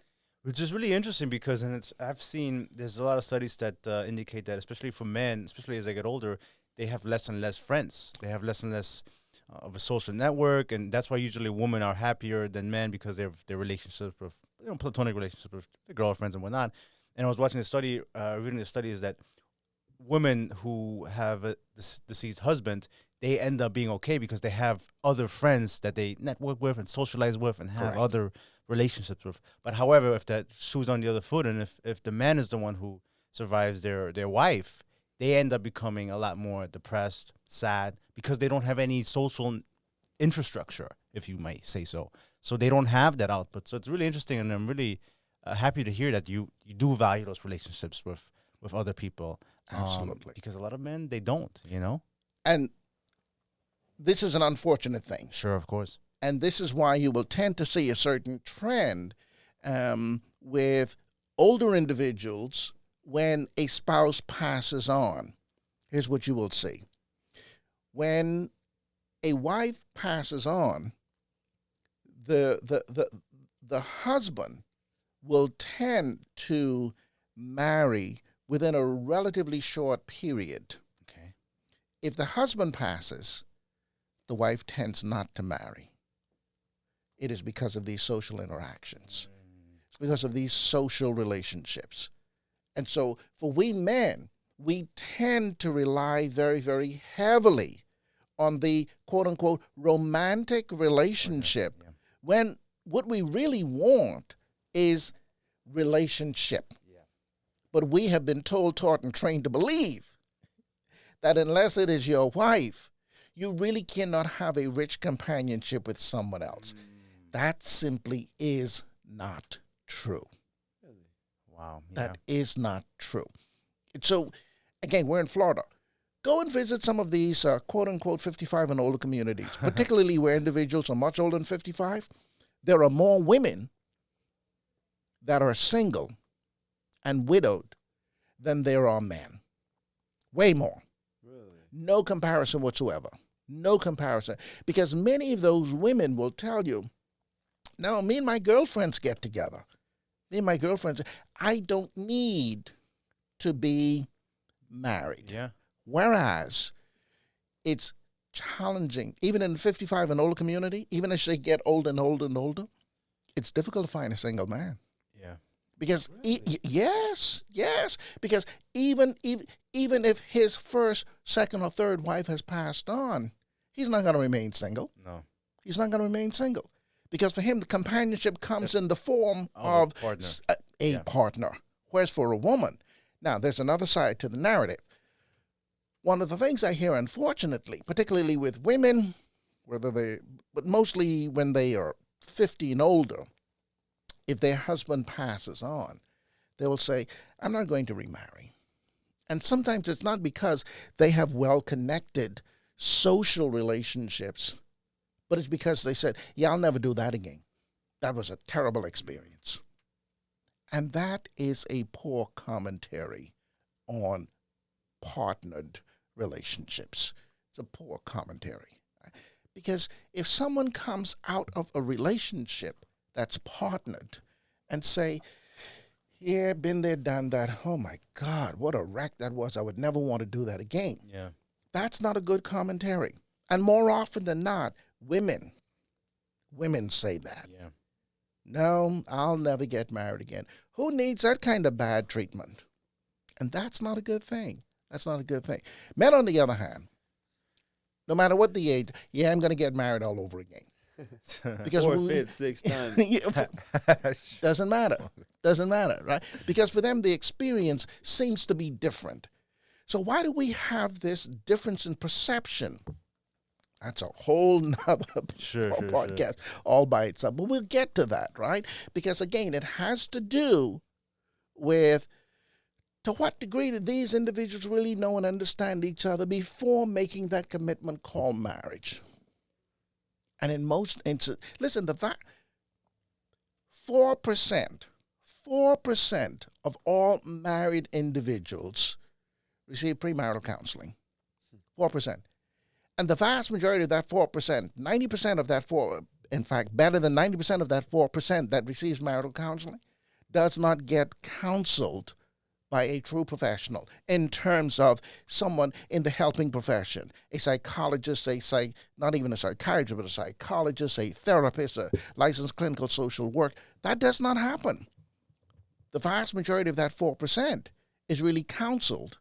Which is really interesting because, I've seen there's a lot of studies that indicate that, especially for men, especially as they get older, they have less and less friends. They have less and less of a social network, and that's why usually women are happier than men because their relationships with, platonic relationships with their girlfriends and whatnot. And I was watching a study, reading the study is that women who have a deceased husband, they end up being okay because they have other friends that they network with and socialize with and have
Correct.
other relationships with. But however, if that shoe's on the other foot and if the man is the one who survives their wife, they end up becoming a lot more depressed, sad, because they don't have any social infrastructure, if you might say so. So they don't have that output. So it's really interesting, and I'm really happy to hear that you do value those relationships with other people.
Absolutely.
Because a lot of men, they don't,
And this is an unfortunate thing.
Sure, of course.
And this is why you will tend to see a certain trend with older individuals when a spouse passes on. Here's what you will see. When a wife passes on, the husband will tend to marry within a relatively short period.
Okay.
If the husband passes, the wife tends not to marry. It is because of these social interactions, because of these social relationships. And so for we men, we tend to rely very, very heavily on the quote-unquote romantic relationship when what we really want is relationship.
Yeah.
But we have been told, taught, and trained to believe that unless it is your wife, you really cannot have a rich companionship with someone else. That simply is not true.
Wow. Yeah.
That is not true. So, again, we're in Florida. Go and visit some of these quote-unquote 55 and older communities, particularly where individuals are much older than 55. There are more women that are single and widowed than there are men. Way more.
Really?
No comparison whatsoever. No comparison. Because many of those women will tell you, no, me and my girlfriends get together. Me and my girlfriends, I don't need to be married.
Yeah.
Whereas it's challenging, even in the 55 and older community, even as they get older and older and older, it's difficult to find a single man.
Yeah.
Because yes, because even if his first, second, or third wife has passed on, he's not going to remain single.
No.
He's not going to remain single, because for him the companionship comes in the form of
partner.
a partner. Whereas for a woman, now there's another side to the narrative. One of the things I hear, unfortunately, particularly with women, but mostly when they are 50 and older, if their husband passes on, they will say, I'm not going to remarry. And sometimes it's not because they have well-connected social relationships, but it's because they said, yeah, I'll never do that again. That was a terrible experience. And that is a poor commentary on partnered relationships. It's a poor commentary. Because if someone comes out of a relationship that's partnered and say, yeah, been there, done that. Oh my God, what a wreck that was. I would never want to do that again.
Yeah.
That's not a good commentary. And more often than not, women Women say that.
Yeah.
No, I'll never get married again. Who needs that kind of bad treatment? And that's not a good thing. That's not a good thing. Men, on the other hand, no matter what the age, yeah, I'm going to get married all over again. Because
4, 5, 6 times.
Doesn't matter. Doesn't matter, right? Because for them, the experience seems to be different. So why do we have this difference in perception? That's a whole nother podcast all by itself. But we'll get to that, right? Because, again, it has to do with to what degree do these individuals really know and understand each other before making that commitment called marriage? And in most instances, listen, the fact 4% of all married individuals receive premarital counseling. 4%. And the vast majority of that 4%, 90% of that in fact, better than 90% of that 4% that receives marital counseling does not get counseled by a true professional in terms of someone in the helping profession, a psychologist, not even a psychiatrist, but a psychologist, a therapist, a licensed clinical social work. That does not happen. The vast majority of that 4% is really counseled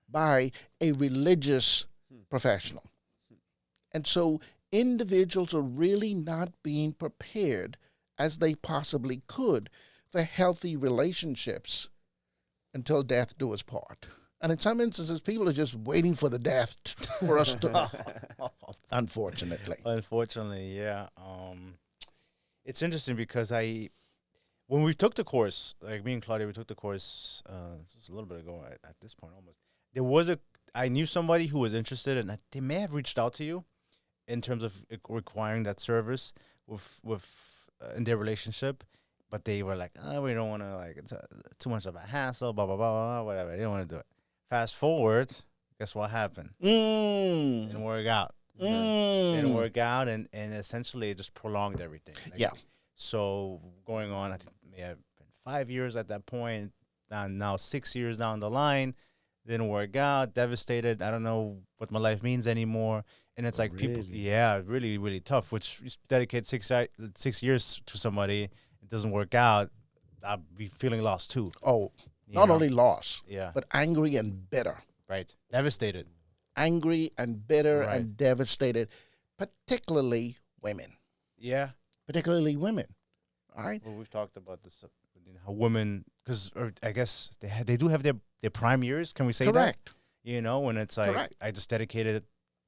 by a religious professional. And so individuals are really not being prepared as they possibly could for healthy relationships until death do us part. And in some instances, people are just waiting for the death for us to, unfortunately.
Unfortunately, yeah. It's interesting because when we took the course, like me and Claudia, we took the course just a little bit ago at this point almost. I knew somebody who was interested, and they may have reached out to you in terms of requiring that service with in their relationship. But they were like, we don't want to, like, it's too much of a hassle, blah, blah, blah, blah, whatever. They don't want to do it. Fast forward, guess what happened? Didn't work out. Didn't work out, and essentially it just prolonged everything. Like,
yeah.
So going on, I think it may have been 5 years at that point. Now 6 years down the line, didn't work out, devastated. I don't know what my life means anymore. And it's like people, really, really tough, which you dedicate 6 years to somebody, it doesn't work out, I'll be feeling lost too.
Oh, not only lost, but angry and bitter.
Right. Devastated.
Angry and bitter and devastated, particularly women.
Yeah.
Particularly women. All right.
Well, we've talked about this, how women, because I guess they do have their prime years. Can we say that?
Correct.
You know, when it's like, I just dedicated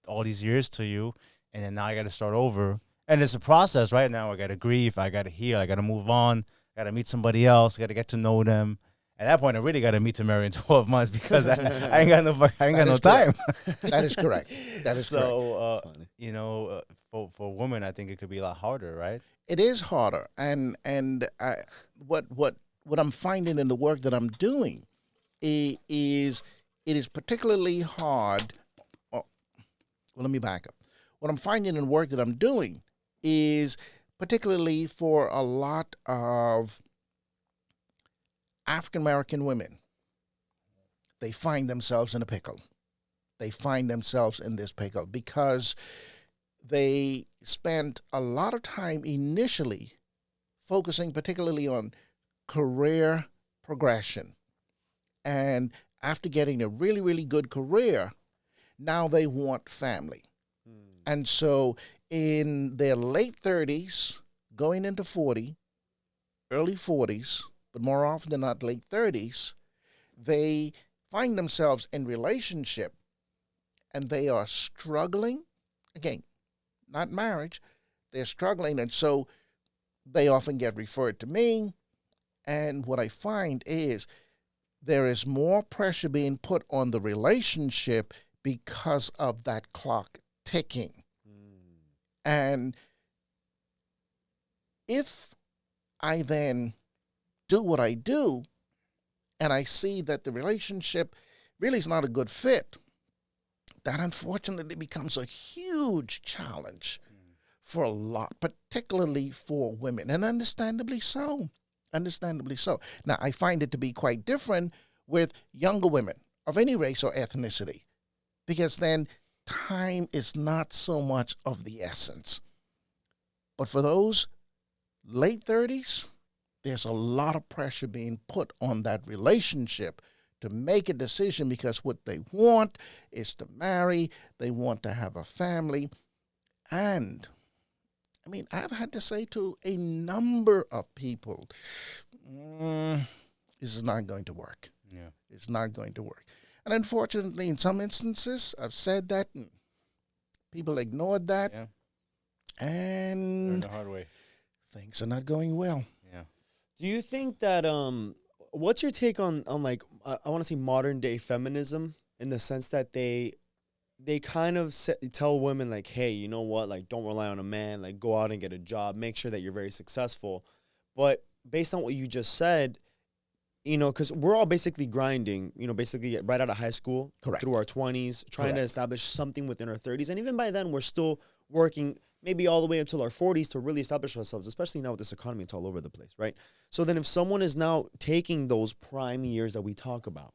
all these years to you, and then now I got to start over. And it's a process, right? Now I got to grieve, I got to heal, I got to move on, I got to meet somebody else, I got to get to know them. At that point, I really got to meet Tamara in 12 months because I ain't got no time.
That is correct. That is correct.
So, you know, for women, I think it could be a lot harder, right?
It is harder, and what I'm finding in the work that I'm doing is it is particularly hard. Well, let me back up. What I'm finding in the work that I'm doing is particularly for a lot of African American women. They find themselves in a pickle. They find themselves in this pickle because they spent a lot of time initially focusing particularly on career progression. And after getting a really, really good career, now they want family. And so in their late 30s, going into 40, early 40s, but more often than not late 30s, they find themselves in relationship and they are struggling. Again, not marriage. They're struggling, and so they often get referred to me. And what I find is there is more pressure being put on the relationship because of that clock ticking. And if I then do what I do and I see that the relationship really is not a good fit, that unfortunately becomes a huge challenge for a lot, particularly for women, and understandably so. Understandably so. Now, I find it to be quite different with younger women of any race or ethnicity, because then time is not so much of the essence. But for those late 30s, there's a lot of pressure being put on that relationship to make a decision, because what they want is to marry, they want to have a family. And I mean, I've had to say to a number of people, this is not going to work.
Yeah.
It's not going to work. And unfortunately, in some instances, I've said that and people ignored that.
Yeah.
And
Learn the hard way.
things are not going well.
Yeah.
Do you think that what's your take on like I want to say modern day feminism, in the sense that they kind of tell women like, hey, you know what, like don't rely on a man, like go out and get a job, make sure that you're very successful. But based on what you just said, you know, because we're all basically grinding, you know, basically right out of high school,
Correct.
through our 20s, trying
Correct.
to establish something within our 30s. And even by then, we're still working maybe all the way until our 40s to really establish ourselves, especially now with this economy, it's all over the place, right? So then if someone is now taking those prime years that we talk about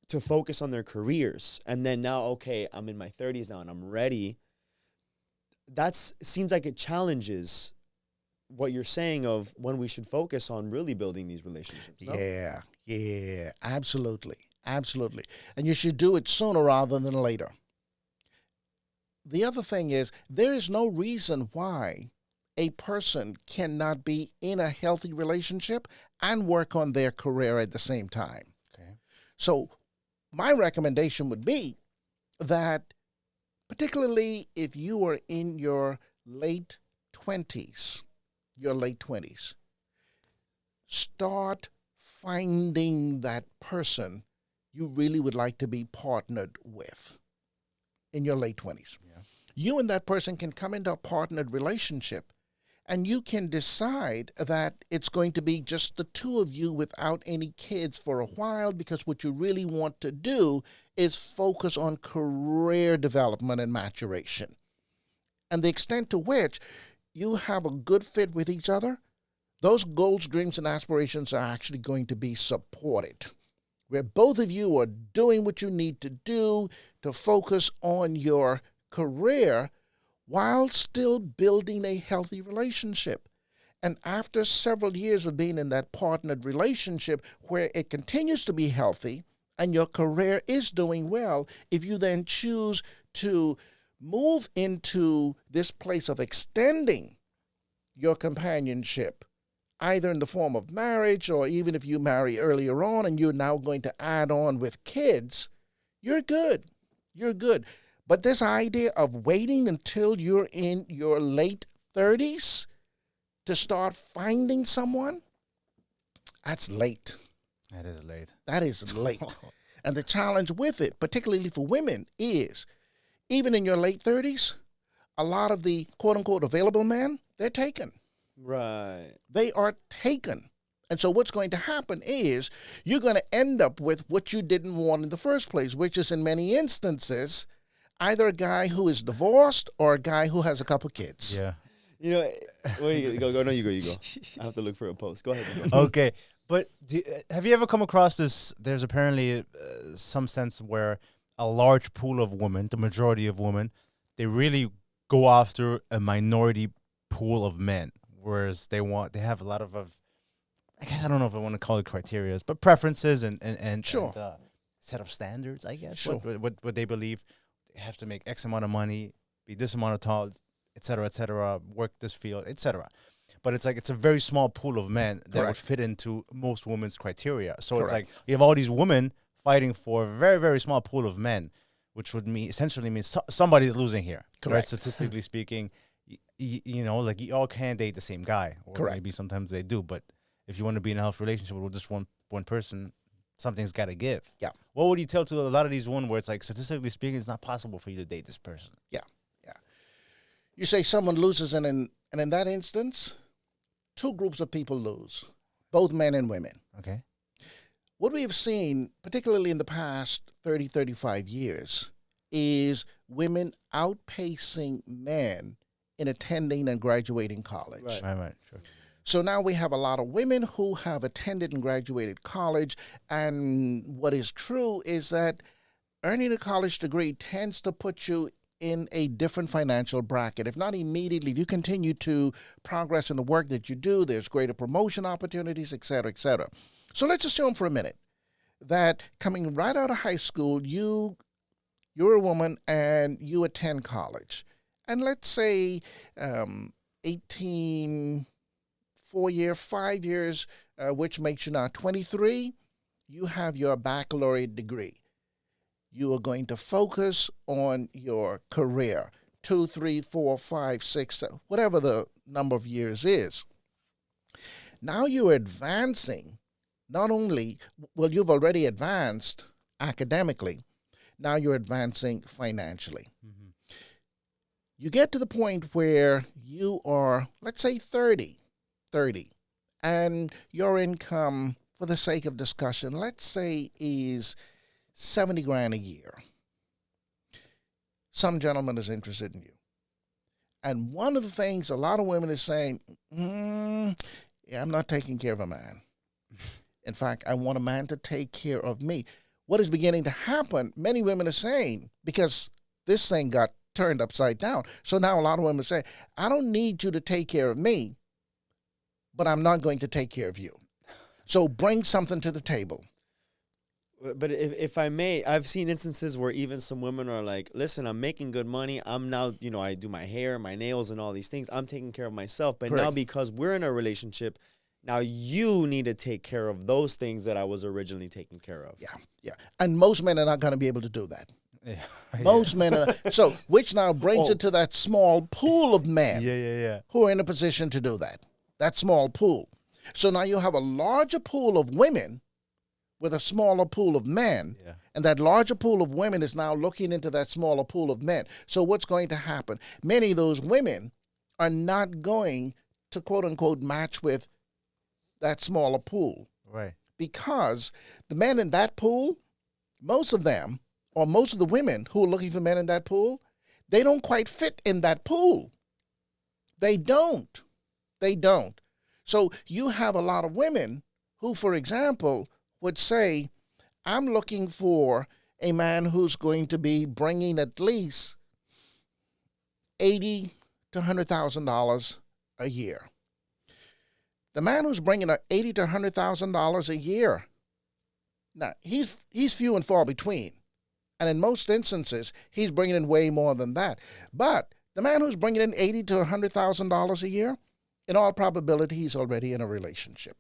to focus on their careers, and then now, okay, I'm in my 30s now and I'm ready, seems like it challenges what you're saying of when we should focus on really building these relationships. No?
Yeah, absolutely. Absolutely. And you should do it sooner rather than later. The other thing is, there is no reason why a person cannot be in a healthy relationship and work on their career at the same time.
Okay.
So my recommendation would be that, particularly if you are in your late 20s, start finding that person you really would like to be partnered with in your late 20s.
Yeah.
You and that person can come into a partnered relationship, and you can decide that it's going to be just the two of you without any kids for a while, because what you really want to do is focus on career development and maturation. And the extent to which you have a good fit with each other, those goals, dreams, and aspirations are actually going to be supported, where both of you are doing what you need to do to focus on your career while still building a healthy relationship. And after several years of being in that partnered relationship where it continues to be healthy and your career is doing well, if you then choose to move into this place of extending your companionship, either in the form of marriage, or even if you marry earlier on and you're now going to add on with kids, you're good. You're good. But this idea of waiting until you're in your late 30s to start finding someone, that's late.
That is late.
That is late. And the challenge with it, particularly for women, is even in your late 30s, a lot of the quote-unquote available men, they're taken.
Right.
They are taken. And so what's going to happen is you're going to end up with what you didn't want in the first place, which is in many instances either a guy who is divorced or a guy who has a couple kids.
Yeah.
You know, where you go? No, you go. I have to look for a post. Go ahead.
Okay. But have you ever come across this? There's apparently some sense where a large pool of women, the majority of women, they really go after a minority pool of men, whereas they have a lot of I guess I don't know if I want to call it criteria, but preferences and
Sure.
Set of standards, I guess.
Sure.
What they believe, they have to make X amount of money, be this amount of tall, et cetera, work this field, et cetera. But it's like it's a very small pool of men that would
Correct.
fit into most women's criteria. So it's
Correct.
like you have all these women fighting for a very, very small pool of men, which would essentially mean somebody's losing here. Right?
Correct.
Statistically speaking, you know, like you all can't date the same guy. Or
Correct.
maybe sometimes they do, but if you want to be in a healthy relationship with just one person, something's got to give.
Yeah.
What would you tell to a lot of these women where it's like, statistically speaking, it's not possible for you to date this person?
Yeah. You say someone loses, and in that instance, two groups of people lose, both men and women.
Okay.
What we have seen, particularly in the past 30, 35 years, is women outpacing men in attending and graduating college.
Right.
Sure.
So now we have a lot of women who have attended and graduated college, and what is true is that earning a college degree tends to put you in a different financial bracket. If not immediately, if you continue to progress in the work that you do, there's greater promotion opportunities, et cetera, et cetera. So let's assume for a minute that coming right out of high school, you're a woman and you attend college. And let's say 18, 5 years, which makes you now 23, you have your baccalaureate degree. You are going to focus on your career, 2, 3, 4, 5, 6, whatever the number of years is. Now you're advancing, not only, well, you've already advanced academically, now you're advancing financially. Mm-hmm. You get to the point where you are, let's say 30, and your income, for the sake of discussion, let's say is 70 grand a year. Some gentleman is interested in you. And one of the things a lot of women is saying, yeah, I'm not taking care of a man. In fact, I want a man to take care of me. What is beginning to happen, many women are saying, because this thing got turned upside down. So now a lot of women say, I don't need you to take care of me, but I'm not going to take care of you. So bring something to the table.
But if I may, I've seen instances where even some women are like, listen, I'm making good money. I'm now, I do my hair, my nails, and all these things. I'm taking care of myself. But now because we're in a relationship, now you need to take care of those things that I was originally taking care of.
Yeah. And most men are not going to be able to do that.
Yeah.
Most men are. So, which now brings it to that small pool of men who are in a position to do that. That small pool. So now you have a larger pool of women with a smaller pool of men. Yeah. And that larger pool of women is now looking into that smaller pool of men. So what's going to happen? Many of those women are not going to, quote unquote, match with that smaller pool.
Right.
Because the men in that pool, most of them, or most of the women who are looking for men in that pool, they don't quite fit in that pool. They don't. So you have a lot of women who, for example, would say, I'm looking for a man who's going to be bringing at least $80,000 to $100,000 a year. The man who's bringing $80,000 to $100,000 a year, now he's few and far between, and in most instances he's bringing in way more than that. But the man who's bringing in $80,000 to $100,000 a year, in all probability, he's already in a relationship.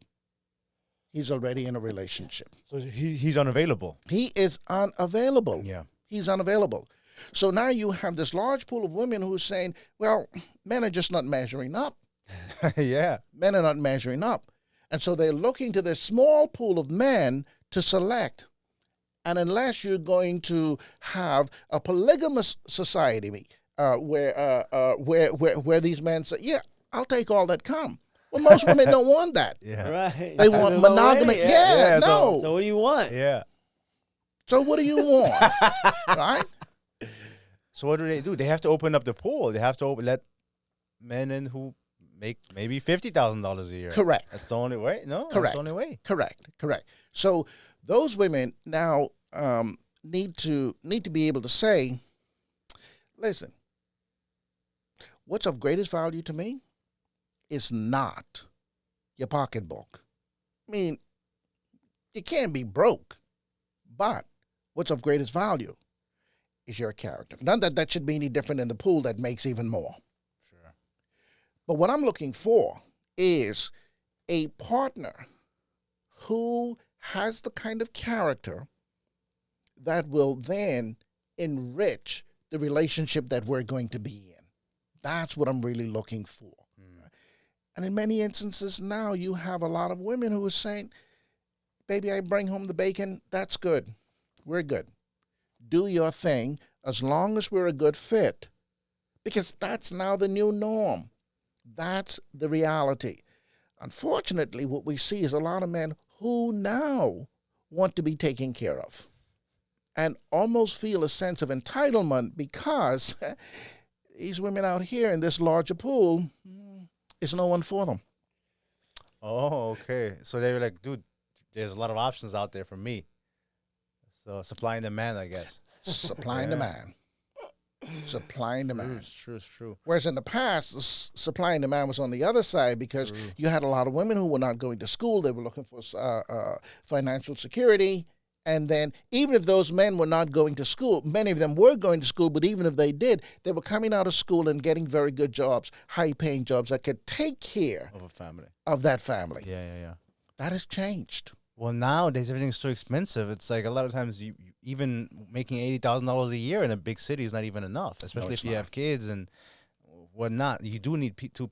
So
he's unavailable.
He is unavailable.
Yeah.
He's unavailable. So now you have this large pool of women who are saying, well, men are just not measuring up.
Yeah.
Men are not measuring up. And so they're looking to this small pool of men to select. And unless you're going to have a polygamous society where these men say, yeah, I'll take all that come. Well, most women don't want that.
Yeah.
Right.
They want monogamy. Yeah, no.
So what do you want?
Yeah.
So what do you want? Right?
So what do? They have to open up the pool. They have to let men in who make maybe $50,000 a year.
Correct.
That's the only way? No?
Correct.
That's the only way.
Correct. So those women now need to be able to say, listen, what's of greatest value to me is not your pocketbook. I mean, you can't be broke, but what's of greatest value is your character. Not that should be any different in the pool that makes even more.
Sure.
But what I'm looking for is a partner who has the kind of character that will then enrich the relationship that we're going to be in. That's what I'm really looking for. And in many instances now, you have a lot of women who are saying, baby, I bring home the bacon. That's good. We're good. Do your thing as long as we're a good fit. Because that's now the new norm. That's the reality. Unfortunately, what we see is a lot of men who now want to be taken care of and almost feel a sense of entitlement because these women out here in this larger pool, is no one for them.
Oh, okay. So they were like, dude, there's a lot of options out there for me. So supply and demand, I guess.
Supply and demand. Supply and demand.
It's true.
Whereas in the past, supply and demand was on the other side because you had a lot of women who were not going to school. They were looking for financial security. And then even if those men were not going to school, many of them were going to school, but even if they did, they were coming out of school and getting very good jobs, high-paying jobs that could take care
Of a family.
of that family.
Yeah.
That has changed.
Well, nowadays everything's so expensive. It's like a lot of times you even making $80,000 a year in a big city is not even enough, especially if you have kids and whatnot. You do need a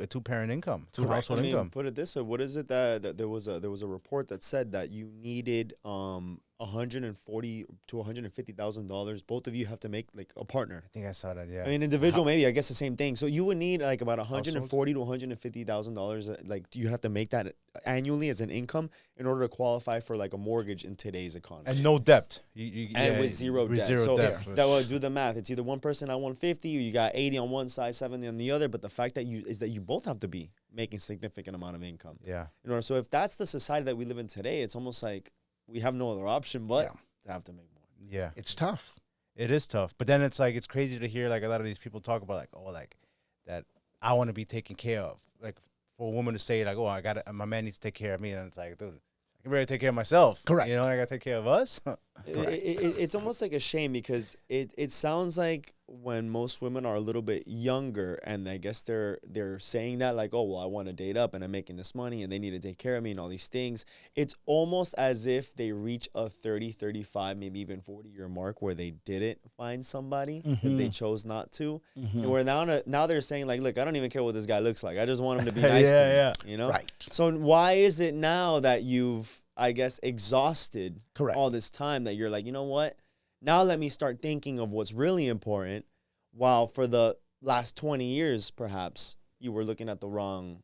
two-parent income, household income.
Put it this way: what is it that there was a report that said that you needed $140,000 to $150,000. Both of you have to make like a partner.
I think I saw that. Yeah.
I mean, individual maybe I guess the same thing. So you would need like about $140,000 to $150,000. Like you have to make that annually as an income in order to qualify for like a mortgage in today's economy.
And no debt.
With zero debt.
Zero debt.
That will do the math. It's either one person at 150 or you got 80 on one side, 70 on the other. But the fact that you both have to be making significant amount of income.
Yeah.
In order, so if that's the society that we live in today, it's almost like we have no other option but to have to make more.
Yeah.
It's tough.
It is tough. But then it's like it's crazy to hear like a lot of these people talk about like that I want to be taken care of. Like for a woman to say like, oh, my man needs to take care of me, and it's like, dude, I can barely take care of myself.
Correct.
You know, I got to take care of us.
It's almost like a shame because it sounds like when most women are a little bit younger and I guess they're saying that like, oh, well, I want to date up and I'm making this money and they need to take care of me and all these things. It's almost as if they reach a 30, 35, maybe even 40-year mark where they didn't find somebody because they chose not to. And where now they're saying like, look, I don't even care what this guy looks like. I just want him to be nice to me, you know?
Right.
So why is it now that you've, I guess, exhausted all this time that you're like, you know what? Now let me start thinking of what's really important, while for the last 20 years, perhaps, you were looking at the wrong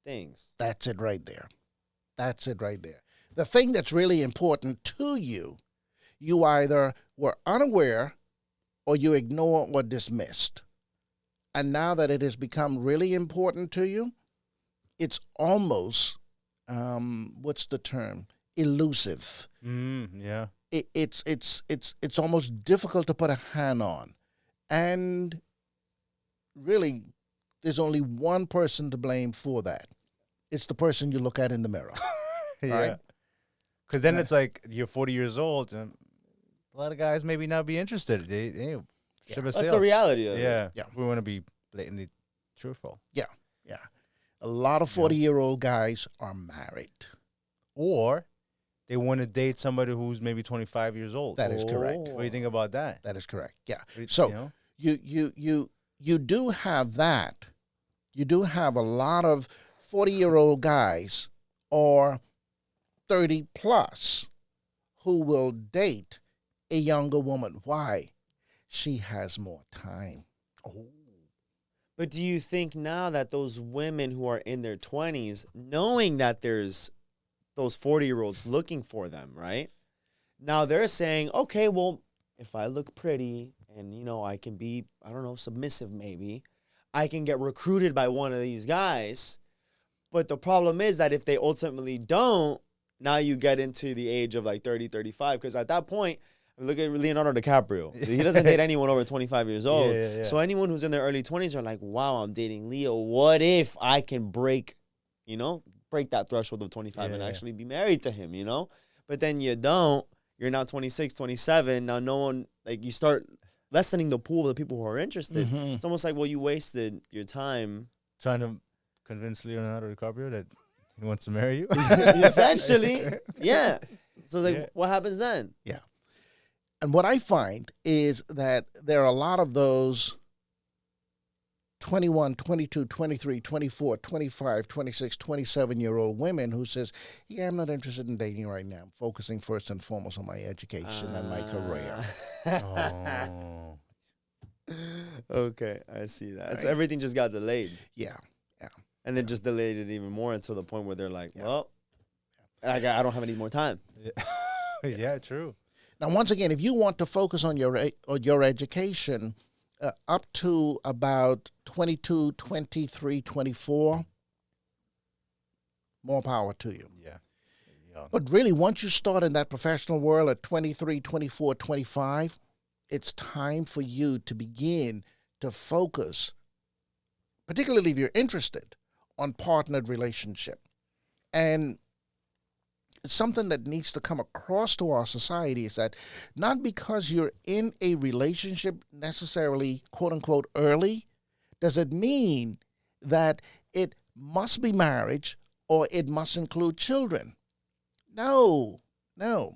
things.
That's it right there. That's it right there. The thing that's really important to you, you either were unaware or you ignored or dismissed. And now that it has become really important to you, it's almost, what's the term? Elusive.
Yeah.
It's almost difficult to put a hand on. And really, there's only one person to blame for that. It's the person you look at in the mirror.
Yeah. Because then it's like you're 40 years old and a lot of guys maybe not be interested.
That's the reality of it.
Yeah. We want to be blatantly truthful.
Yeah. A lot of 40-year-old guys are married.
Or they want to date somebody who's maybe 25 years old.
That is correct.
What do you think about that?
That is correct. Yeah.
You
So
know?
you do have that. You do have a lot of 40-year-old guys or 30 plus who will date a younger woman. Why? She has more time.
But do you think now that those women who are in their 20s, knowing that there's those 40-year-olds looking for them, right? Now they're saying, okay, well, if I look pretty and, you know, I can be, I don't know, submissive maybe, I can get recruited by one of these guys. But the problem is that if they ultimately don't, now you get into the age of like 30, 35. Because at that point, look at Leonardo DiCaprio. He doesn't date anyone over 25 years old.
Yeah.
So anyone who's in their early 20s are like, wow, I'm dating Leo. What if I can break that threshold of 25 and actually be married to him, you know? But then you don't. You're now 26, 27. Now no one, like you start lessening the pool of the people who are interested. It's almost like, well, you wasted your time.
Trying to convince Leonardo DiCaprio that he wants to marry you?
Essentially, yeah. So like, what happens then?
Yeah. And what I find is that there are a lot of those 21, 22, 23, 24, 25, 26, 27-year-old women who says, yeah, I'm not interested in dating right now. I'm focusing first and foremost on my education and my career.
Okay, I see that.
Right.
So everything just got delayed.
Yeah.
And then just delayed it even more until the point where they're like, well, I don't have any more time.
Yeah, true.
Now, once again, if you want to focus on your education up to about 22, 23, 24, more power to you.
Yeah.
But really, once you start in that professional world at 23, 24, 25, it's time for you to begin to focus, particularly if you're interested, on partnered relationship. And something that needs to come across to our society is that not because you're in a relationship necessarily, quote unquote, early, does it mean that it must be marriage or it must include children. No, no.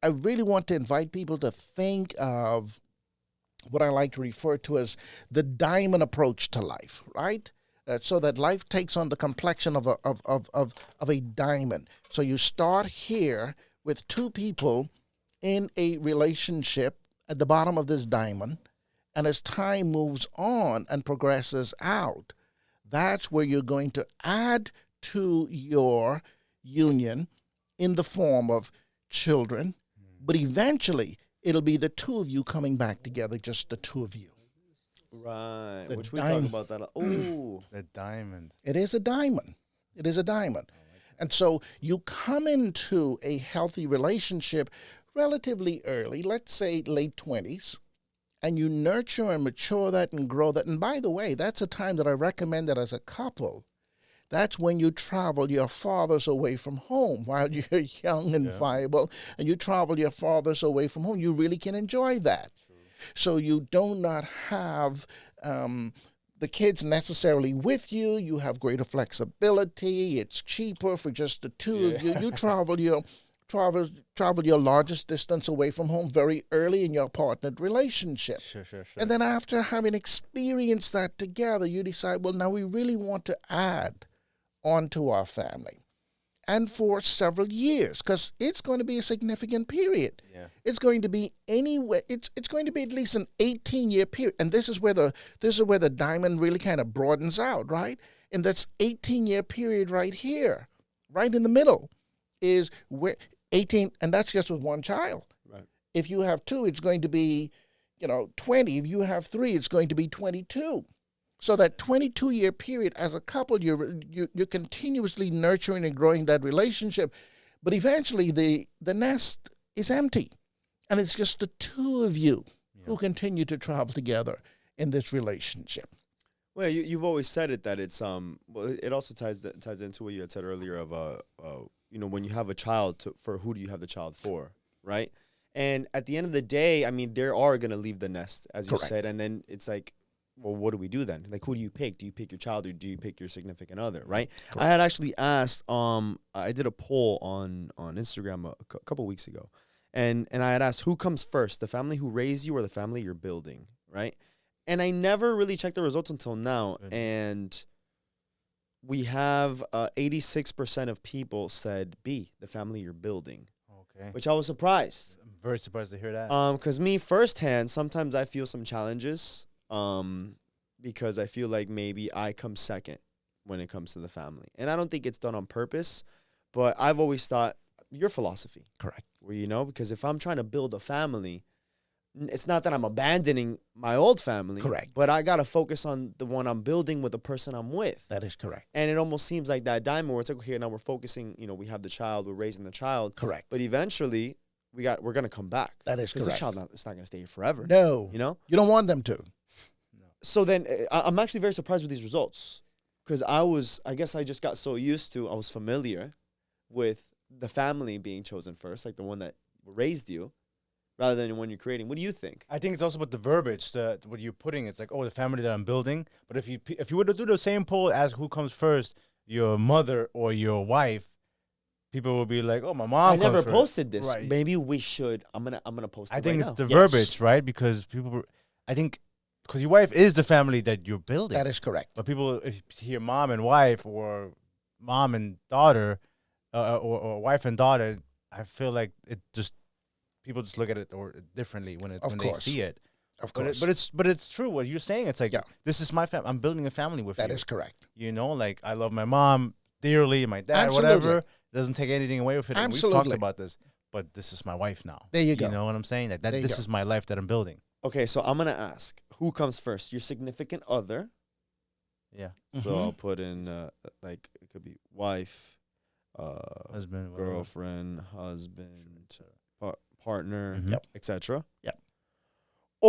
I really want to invite people to think of what I like to refer to as the diamond approach to life, right? So that life takes on the complexion of a diamond. So you start here with two people in a relationship at the bottom of this diamond, and as time moves on and progresses out, that's where you're going to add to your union in the form of children, but eventually it'll be the two of you coming back together, just the two of you.
Right.
The
Which we talk about that. Oh,
The diamond.
It is a diamond. It is a diamond. And so you come into a healthy relationship relatively early, let's say late 20s, and you nurture and mature that and grow that. And by the way, that's a time that I recommend that as a couple. That's when you travel your fathers away from home while you're young and viable, and you travel your fathers away from home. You really can enjoy that. True. So you do not have the kids necessarily with you. You have greater flexibility. It's cheaper for just the two of you. You travel your largest distance away from home very early in your partnered relationship.
Sure.
And then after having experienced that together, you decide, well, now we really want to add onto our family, and for several years, because it's going to be a significant period.
Yeah.
It's going to be anyway. It's going to be at least an 18-year period, and this is where the diamond really kind of broadens out, right? And that's 18-year period right here, right in the middle, is where 18, and that's just with one child.
right.
If you have two, it's going to be, 20. If you have three, it's going to be 22. So that 22-year period as a couple, you're continuously nurturing and growing that relationship. But eventually the nest is empty. And it's just the two of you who continue to travel together in this relationship.
Well, you've always said it that it's well, it also ties into what you had said earlier of when you have a child, for who do you have the child for, right? And at the end of the day, I mean, they are going to leave the nest, as you said, and then it's like, well, what do we do then? Like, who do you pick? Do you pick your child or do you pick your significant other, right?
Correct.
I had actually asked, I did a poll on Instagram a couple weeks ago, and I had asked, who comes first, the family who raised you or the family you're building, right? And I never really checked the results until now, and we have 86% of people said B, the family you're building.
Okay.
Which I was surprised.
I'm very surprised to hear that.
Because me firsthand, sometimes I feel some challenges. Because I feel like maybe I come second when it comes to the family. And I don't think it's done on purpose, but I've always thought your philosophy.
Correct.
Where, because if I'm trying to build a family, it's not that I'm abandoning my old family.
Correct.
But I got to focus on the one I'm building with the person I'm with.
That is correct.
And it almost seems like that diamond where it's like, okay, now we're focusing, we have the child, we're raising the child.
Correct.
But eventually we're going to come back.
That is
correct. Because this child, it's not going to stay here forever.
No. You don't want them to.
So then I'm actually very surprised with these results because I guess I just got so used to, I was familiar with the family being chosen first, like the one that raised you, rather than the one you're creating. What do you think?
I think it's also about the verbiage, what you're putting. It's like, oh, the family that I'm building. But if you were to do the same poll as who comes first, your mother or your wife, people will be like, oh, my mom.
I never
first.
posted this.
Right.
Maybe we should. I'm gonna post it.
I think
right
it's
now.
the verbiage, right? Because because your wife is the family that you're building.
That is correct.
But people, if you hear mom and wife or mom and daughter or wife and daughter, I feel like people just look at it differently when they see it.
Of course.
But it's true what you're saying. It's like, this is my family. I'm building a family with you.
That is correct.
Like I love my mom dearly, my dad,
Absolutely.
whatever. Doesn't take anything away with it.
Absolutely.
We've talked about this. But this is my wife now.
There you go.
You know what I'm saying? That this is my life that I'm building.
Okay, so I'm gonna ask, who comes first? Your significant other.
Yeah.
So I'll put in like it could be wife,
Husband,
girlfriend, husband, partner,
Mhm.
etc.
Yep.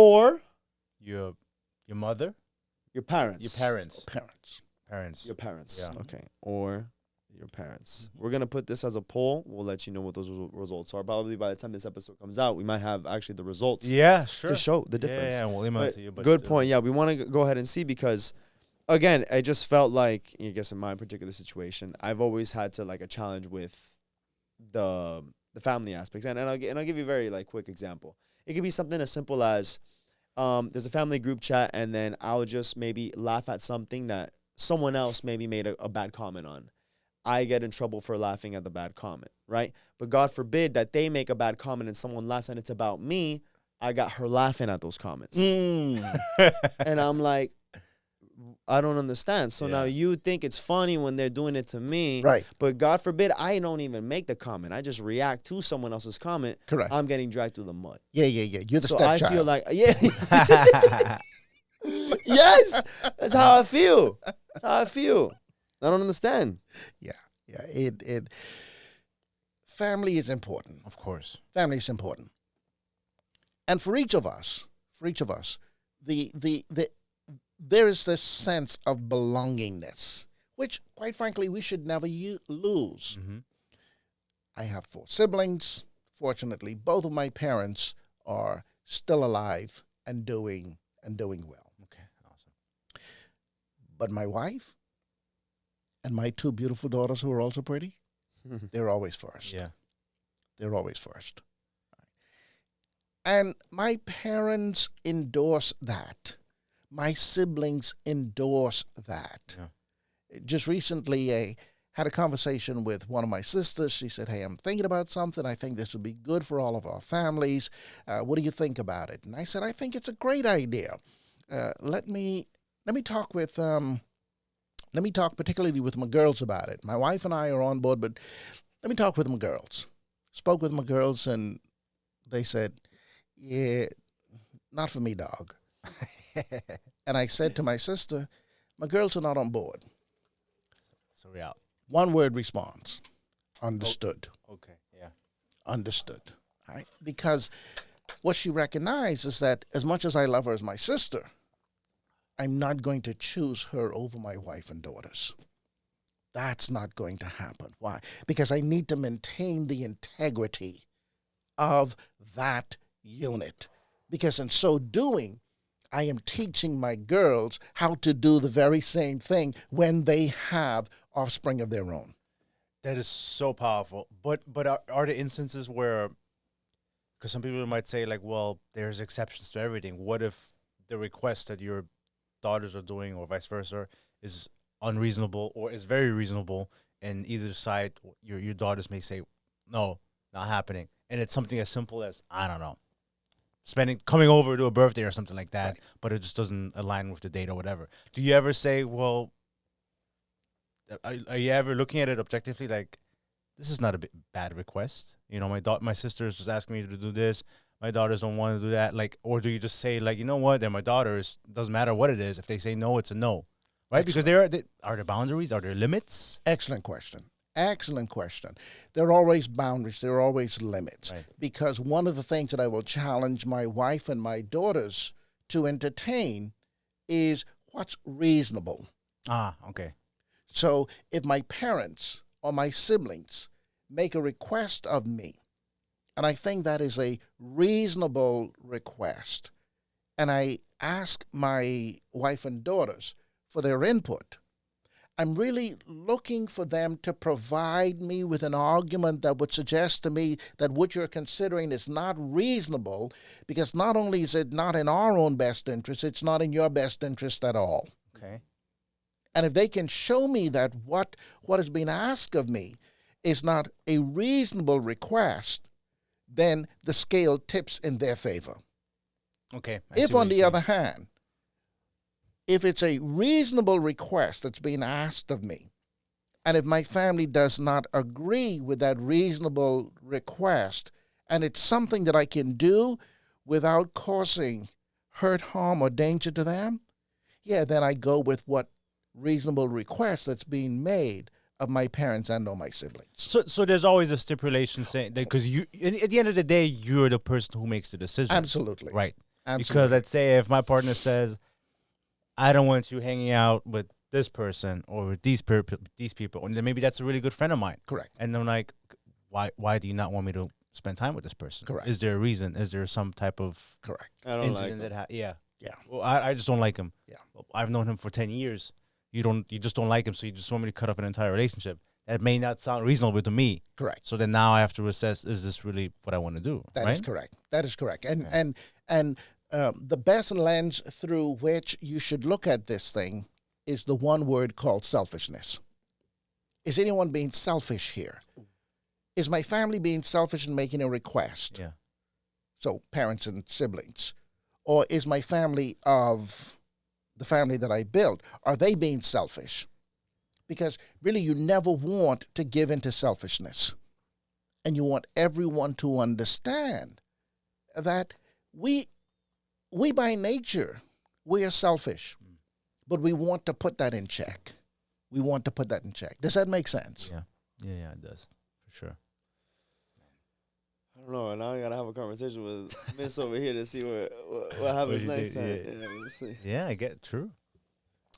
or
Your mother,
your parents.
your parents,
Parents.
Your parents.
Yeah.
Okay. Or your parents. We're going to put this as a poll. We'll let you know what those results are. Probably by the time this episode comes out, we might have actually the results
Yeah, sure.
to show the difference.
Yeah, we'll email it
But
to you.
good point. Yeah, we want to go ahead and see because, again, I just felt like, I guess in my particular situation, I've always had to like a challenge with the family aspects. And I'll give you a very like quick example. It could be something as simple as there's a family group chat, and then I'll just maybe laugh at something that someone else maybe made a bad comment on. I get in trouble for laughing at the bad comment, right? But God forbid that they make a bad comment and someone laughs and it's about me. I got her laughing at those comments. And I'm like, I don't understand. So now you think it's funny when they're doing it to me.
Right.
But God forbid I don't even make the comment. I just react to someone else's comment.
Correct.
I'm getting dragged through the mud.
Yeah. You're the
So
stepchild.
I feel like, yes, that's how I feel. That's how I feel. I don't understand.
Yeah. It family is important.
Of course.
Family is important. And for each of us, there is this sense of belongingness, which, quite frankly, we should never lose.
Mm-hmm.
I have 4 siblings. Fortunately, both of my parents are still alive and doing well.
Okay, awesome.
But my wife and my 2 beautiful daughters, who are also pretty, they're always first.
Yeah.
They're always first. And my parents endorse that. My siblings endorse that.
Yeah.
Just recently, I had a conversation with one of my sisters. She said, "Hey, I'm thinking about something. I think this would be good for all of our families. What do you think about it?" And I said, "I think it's a great idea. Let me talk with let me talk particularly with my girls about it. My wife and I are on board, but let me talk with my girls." Spoke with my girls, and they said, "Yeah, not for me, dog." And I said to my sister, "My girls are not on board."
So we're out.
One word response: understood.
Okay, yeah.
Understood. Right? Because what she recognized is that as much as I love her as my sister, I'm not going to choose her over my wife and daughters. That's not going to happen. Why? Because I need to maintain the integrity of that unit. Because in so doing, I am teaching my girls how to do the very same thing when they have offspring of their own.
That is so powerful. But are there instances where, because some people might say like, well, there's exceptions to everything. What if the request that your daughters are doing, or vice versa, is unreasonable or is very reasonable, and either side, your daughters may say, no, not happening, and it's something as simple as, I don't know, coming over to a birthday or something like that,
Right.
but it just doesn't align with the date or whatever. Do you ever say, well, are you ever looking at it objectively, like, this is not a bad request? You know, my sister's just asking me to do this. My daughters don't want to do that. Like, or do you just say, like, you know what? They're my daughters. Doesn't matter what it is. If they say no, it's a no, right? Because are there boundaries? Are there limits?
Excellent question. Excellent question. There are always boundaries. There are always limits.
Right.
Because one of the things that I will challenge my wife and my daughters to entertain is what's reasonable.
Ah, okay.
So if my parents or my siblings make a request of me, and I think that is a reasonable request, and I ask my wife and daughters for their input, I'm really looking for them to provide me with an argument that would suggest to me that what you're considering is not reasonable, because not only is it not in our own best interest, it's not in your best interest at all.
Okay.
And if they can show me that what has been asked of me is not a reasonable request, then the scale tips in their favor.
Okay.
If, on the other hand, if it's a reasonable request that's being asked of me, and if my family does not agree with that reasonable request, and it's something that I can do without causing hurt, harm, or danger to them, yeah, then I go with what reasonable request that's being made of my parents and or my siblings.
So there's always a stipulation saying that, because you, at the end of the day, you're the person who makes the decision.
Absolutely.
Right. Because
Absolutely.
let's say if my partner says, I don't want you hanging out with this person or with these people, and then maybe that's a really good friend of mine.
Correct.
And I'm like, why do you not want me to spend time with this person?
Correct.
Is there a reason? Is there some type of
Correct.
I don't like
incident
them.
yeah.
Yeah.
Well, I just don't like him.
Yeah.
I've known him for 10 years. You just don't like him, so you just want me to cut off an entire relationship. That may not sound reasonable to me.
Correct.
So then now I have to assess, is this really what I want to do?
That
right?
is correct. That is correct. And the best lens through which you should look at this thing is the one word called selfishness. Is anyone being selfish here? Is my family being selfish in making a request?
Yeah.
So parents and siblings. Or is my family of the family that I built, are they being selfish? Because really you never want to give into selfishness. And you want everyone to understand that we by nature, we are selfish. But we want to put that in check. We want to put that in check. Does that make sense?
Yeah, it does. For sure.
I don't know. Now I gotta have a conversation with Miss over here to see what happens next time. Yeah, let's see.
Yeah, I get true.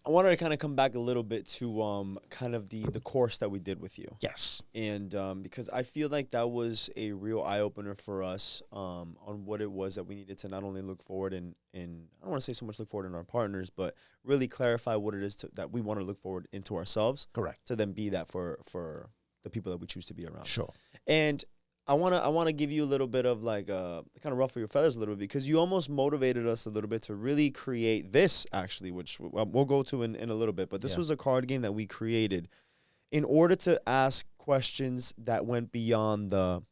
I wanted to kind of come back a little bit to kind of the course that we did with you.
Yes.
And because I feel like that was a real eye-opener for us on what it was that we needed to not only look forward in I don't want to say so much look forward in our partners, but really clarify what it is that we want to look forward into ourselves.
Correct.
To then be that for the people that we choose to be around.
Sure.
And I wanna give you a little bit of like kind of ruffle your feathers a little bit, because you almost motivated us a little bit to really create this, actually, which we'll go to in a little bit. But this was a card game that we created in order to ask questions that went beyond the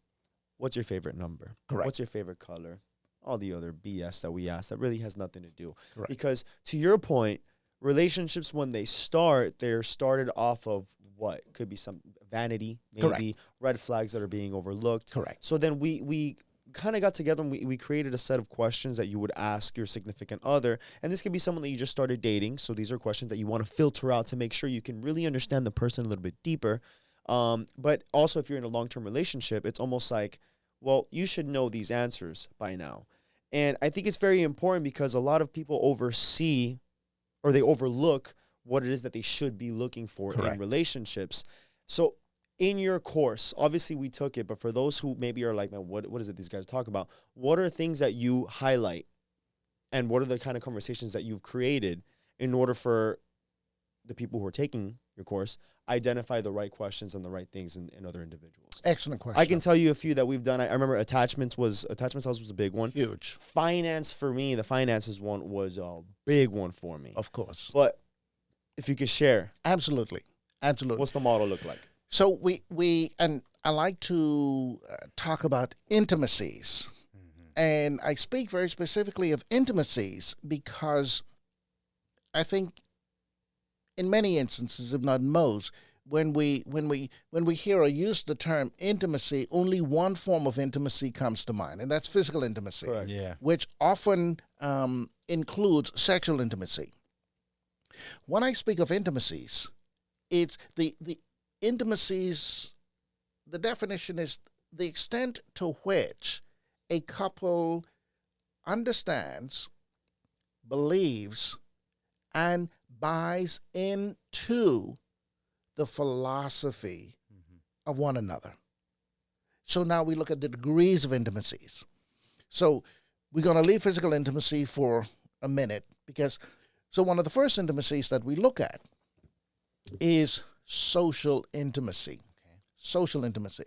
what's your favorite number?
Correct.
What's your favorite color? All the other BS that we asked that really has nothing to do.
Correct.
Because to your point, relationships, when they start, they're started off of what could be some vanity, maybe
Correct.
red flags that are being overlooked.
Correct.
So then we kind of got together and we created a set of questions that you would ask your significant other. And this could be someone that you just started dating. So these are questions that you want to filter out to make sure you can really understand the person a little bit deeper. But also if you're in a long-term relationship, it's almost like, well, you should know these answers by now. And I think it's very important because a lot of people oversee or they overlook what it is that they should be looking for
Correct.
in relationships. So in your course, obviously we took it, but for those who maybe are like, man, what is it these guys talk about? What are things that you highlight and what are the kind of conversations that you've created in order for the people who are taking your course identify the right questions and the right things in other individuals?
Excellent question.
I can tell you a few that we've done. I remember attachment styles was a big one.
Huge.
Finance for me, the finances one was a big one for me.
Of course.
But if you could share,
Absolutely. Absolutely.
what's the model look like?
So we and I like to talk about intimacies. And I speak very specifically of intimacies because I think in many instances, if not most, when we hear or use the term intimacy, only one form of intimacy comes to mind, and that's physical intimacy,
Correct.
Yeah.
which often includes sexual intimacy. When I speak of intimacies, it's the intimacies, the definition is the extent to which a couple understands, believes, and buys into the philosophy of one another. So now we look at the degrees of intimacies. So we're going to leave physical intimacy for a minute because so one of the first intimacies that we look at is social intimacy.
Okay.
Social intimacy.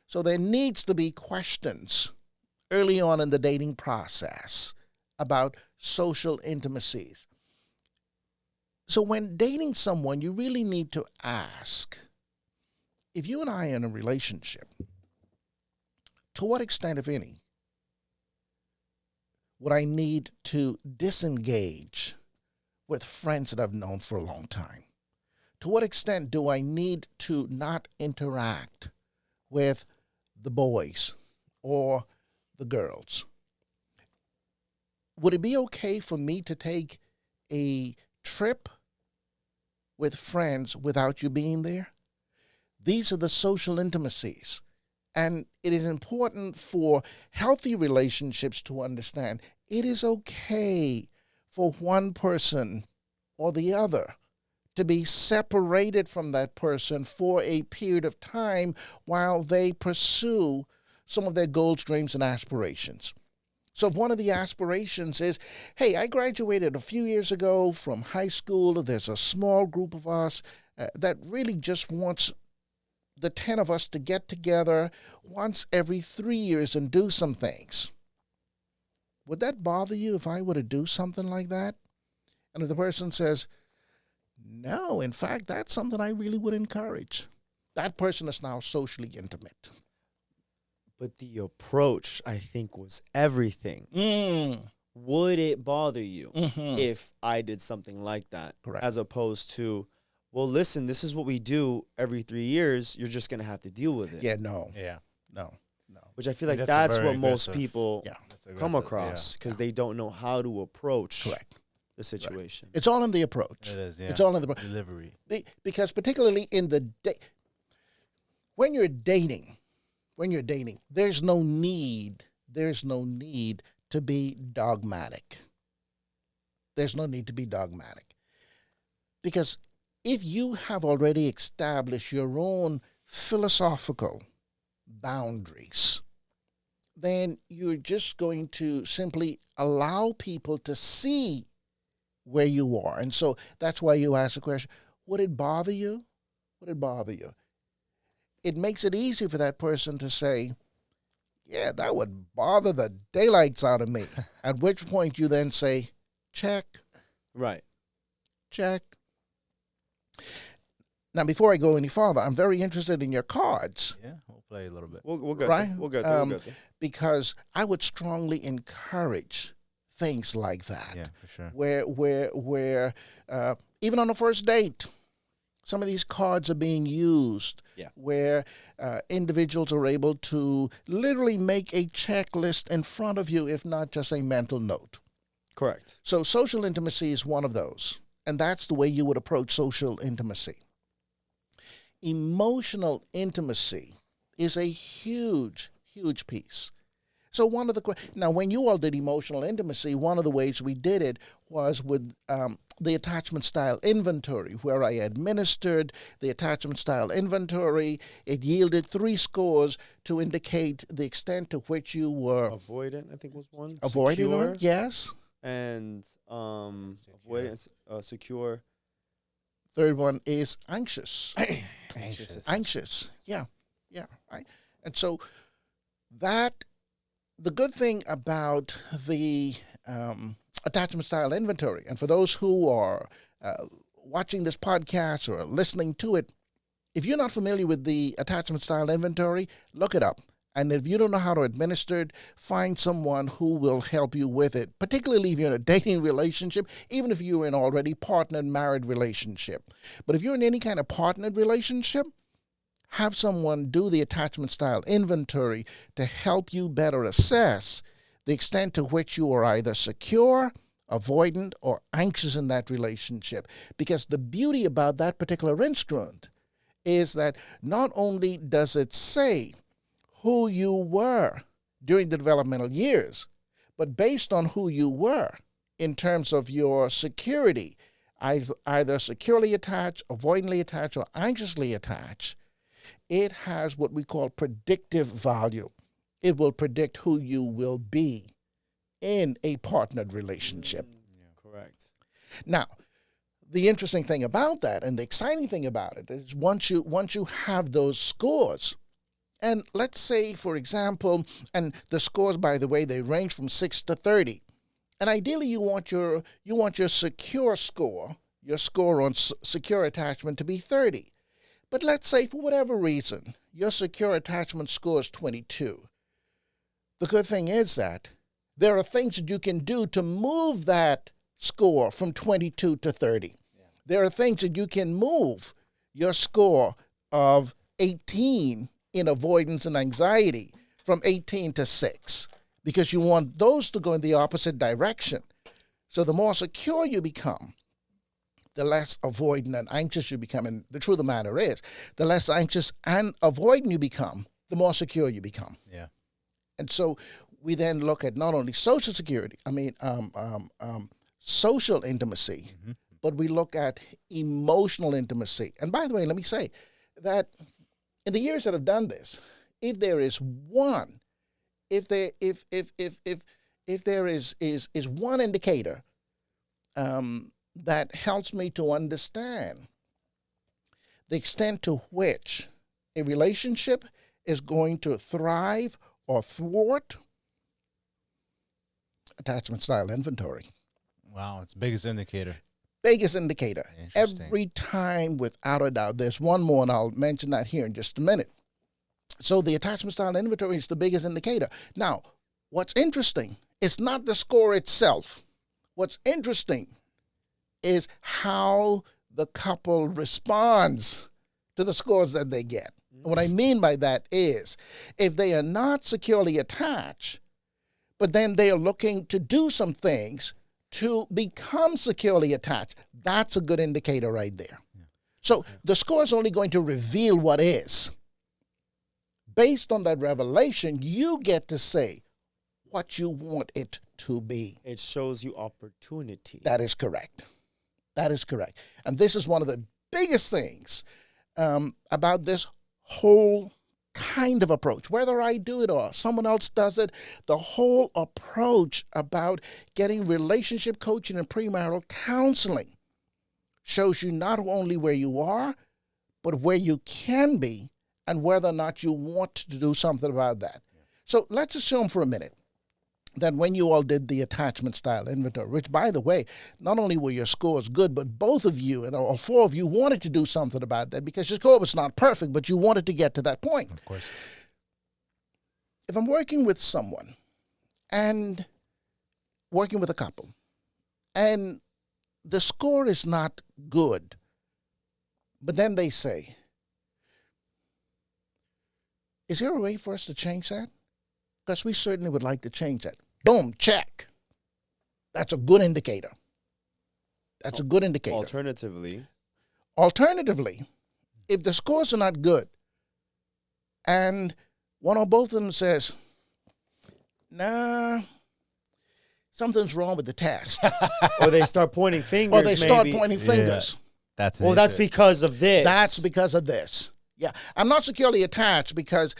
So there needs to be questions early on in the dating process about social intimacies. So when dating someone, you really need to ask, if you and I are in a relationship, to what extent, if any, would I need to disengage with friends that I've known for a long time? To what extent do I need to not interact with the boys or the girls? Would it be okay for me to take a trip with friends without you being there? These are the social intimacies. And it is important for healthy relationships to understand it is okay for one person or the other to be separated from that person for a period of time while they pursue some of their goals, dreams, and aspirations. So if one of the aspirations is, hey, I graduated a few years ago from high school. There's a small group of us that really just wants the 10 of us to get together once every 3 years and do some things. Would that bother you if I were to do something like that? And if the person says, no, in fact, that's something I really would encourage. That person is now socially intimate.
But the approach, I think, was everything. Would it bother you if I did something like that?
Correct.
As opposed to, well, listen, this is what we do every 3 years. You're just going to have to deal with it.
Yeah, no.
Yeah.
No.
Which I feel like
That's
that's
very
what most
aggressive.
people come
aggressive,
across because they don't know how to approach
Correct.
the situation.
It's all in the approach.
It is, yeah.
It's all in the
delivery.
because particularly in the when you're dating, there's no need to be dogmatic. There's no need to be dogmatic. Because if you have already established your own philosophical boundaries, then you're just going to simply allow people to see where you are. And so that's why you ask the question, would it bother you? Would it bother you? It makes it easy for that person to say, yeah, that would bother the daylights out of me. At which point you then say, check.
Right.
Check. Now, before I go any farther, I'm very interested in your cards.
Yeah, we'll play a little bit.
We'll get
Right?
there. We'll get there.
Because I would strongly encourage things like that.
Yeah, for sure.
Where even on the first date, some of these cards are being used.
Yeah.
Where individuals are able to literally make a checklist in front of you, if not just a mental note.
Correct.
So social intimacy is one of those. And that's the way you would approach social intimacy. Emotional intimacy is a huge, huge piece. So now when you all did emotional intimacy, one of the ways we did it was with the attachment style inventory, where I administered the attachment style inventory. It yielded 3 scores to indicate the extent to which you were
Avoidant, I think was one.
avoiding
Secure,
it. Yes.
and avoidance, secure.
Third one is anxious.
Anxious.
Yeah. Right. And so the good thing about the attachment style inventory, and for those who are watching this podcast or listening to it, if you're not familiar with the attachment style inventory, look it up. And if you don't know how to administer it, find someone who will help you with it, particularly if you're in a dating relationship, even if you're in already partnered, married relationship. But if you're in any kind of partnered relationship, have someone do the attachment style inventory to help you better assess the extent to which you are either secure, avoidant, or anxious in that relationship. Because the beauty about that particular instrument is that not only does it say who you were during the developmental years, but based on who you were in terms of your security, either securely attached, avoidantly attached, or anxiously attached, it has what we call predictive value. It will predict who you will be in a partnered relationship.
Correct.
Now, the interesting thing about that and the exciting thing about it is once you have those scores, and let's say, for example, and the scores, by the way, they range from 6 to 30. And ideally, you want your secure score, your score on secure attachment to be 30. But let's say, for whatever reason, your secure attachment score is 22. The good thing is that there are things that you can do to move that score from 22 to 30. Yeah. There are things that you can move your score of 18 in avoidance and anxiety from 18 to 6, because you want those to go in the opposite direction. So the more secure you become, the less avoidant and anxious you become. And the truth of the matter is, the less anxious and avoidant you become, the more secure you become.
Yeah.
And so we then look at not only social security, social intimacy, but we look at emotional intimacy. And by the way, let me say that in the years that I've done this, if there is one, if there is one indicator that helps me to understand the extent to which a relationship is going to thrive or thwart, attachment style inventory.
Wow, it's the biggest indicator.
Biggest indicator.
Interesting.
Every time, without a doubt. There's one more, and I'll mention that here in just a minute. So the attachment style inventory is the biggest indicator. Now, what's interesting is not the score itself. What's interesting is how the couple responds to the scores that they get. What I mean by that is, if they are not securely attached, but then they are looking to do some things to become securely attached, that's a good indicator right there. Yeah. So the score is only going to reveal what is. Based on that revelation, you get to say what you want it to be.
It shows you opportunity.
That is correct. That is correct. And this is one of the biggest things about this whole kind of approach, whether I do it or someone else does it. The whole approach about getting relationship coaching and premarital counseling shows you not only where you are, but where you can be and whether or not you want to do something about that. So let's assume for a minute that when you all did the attachment style inventory, which, by the way, not only were your scores good, but both of you, and all four of you, wanted to do something about that because your score was not perfect, but you wanted to get to that point.
Of course.
If I'm working with someone and working with a couple, and the score is not good, but then they say, is there a way for us to change that? Because we certainly would like to change that. Boom, check. That's a good indicator. That's a good indicator. Alternatively, if the scores are not good and one or both of them says, nah, something's wrong with the test.
Or they start pointing fingers. That's because of this.
That's because of this. Yeah. I'm not securely attached because,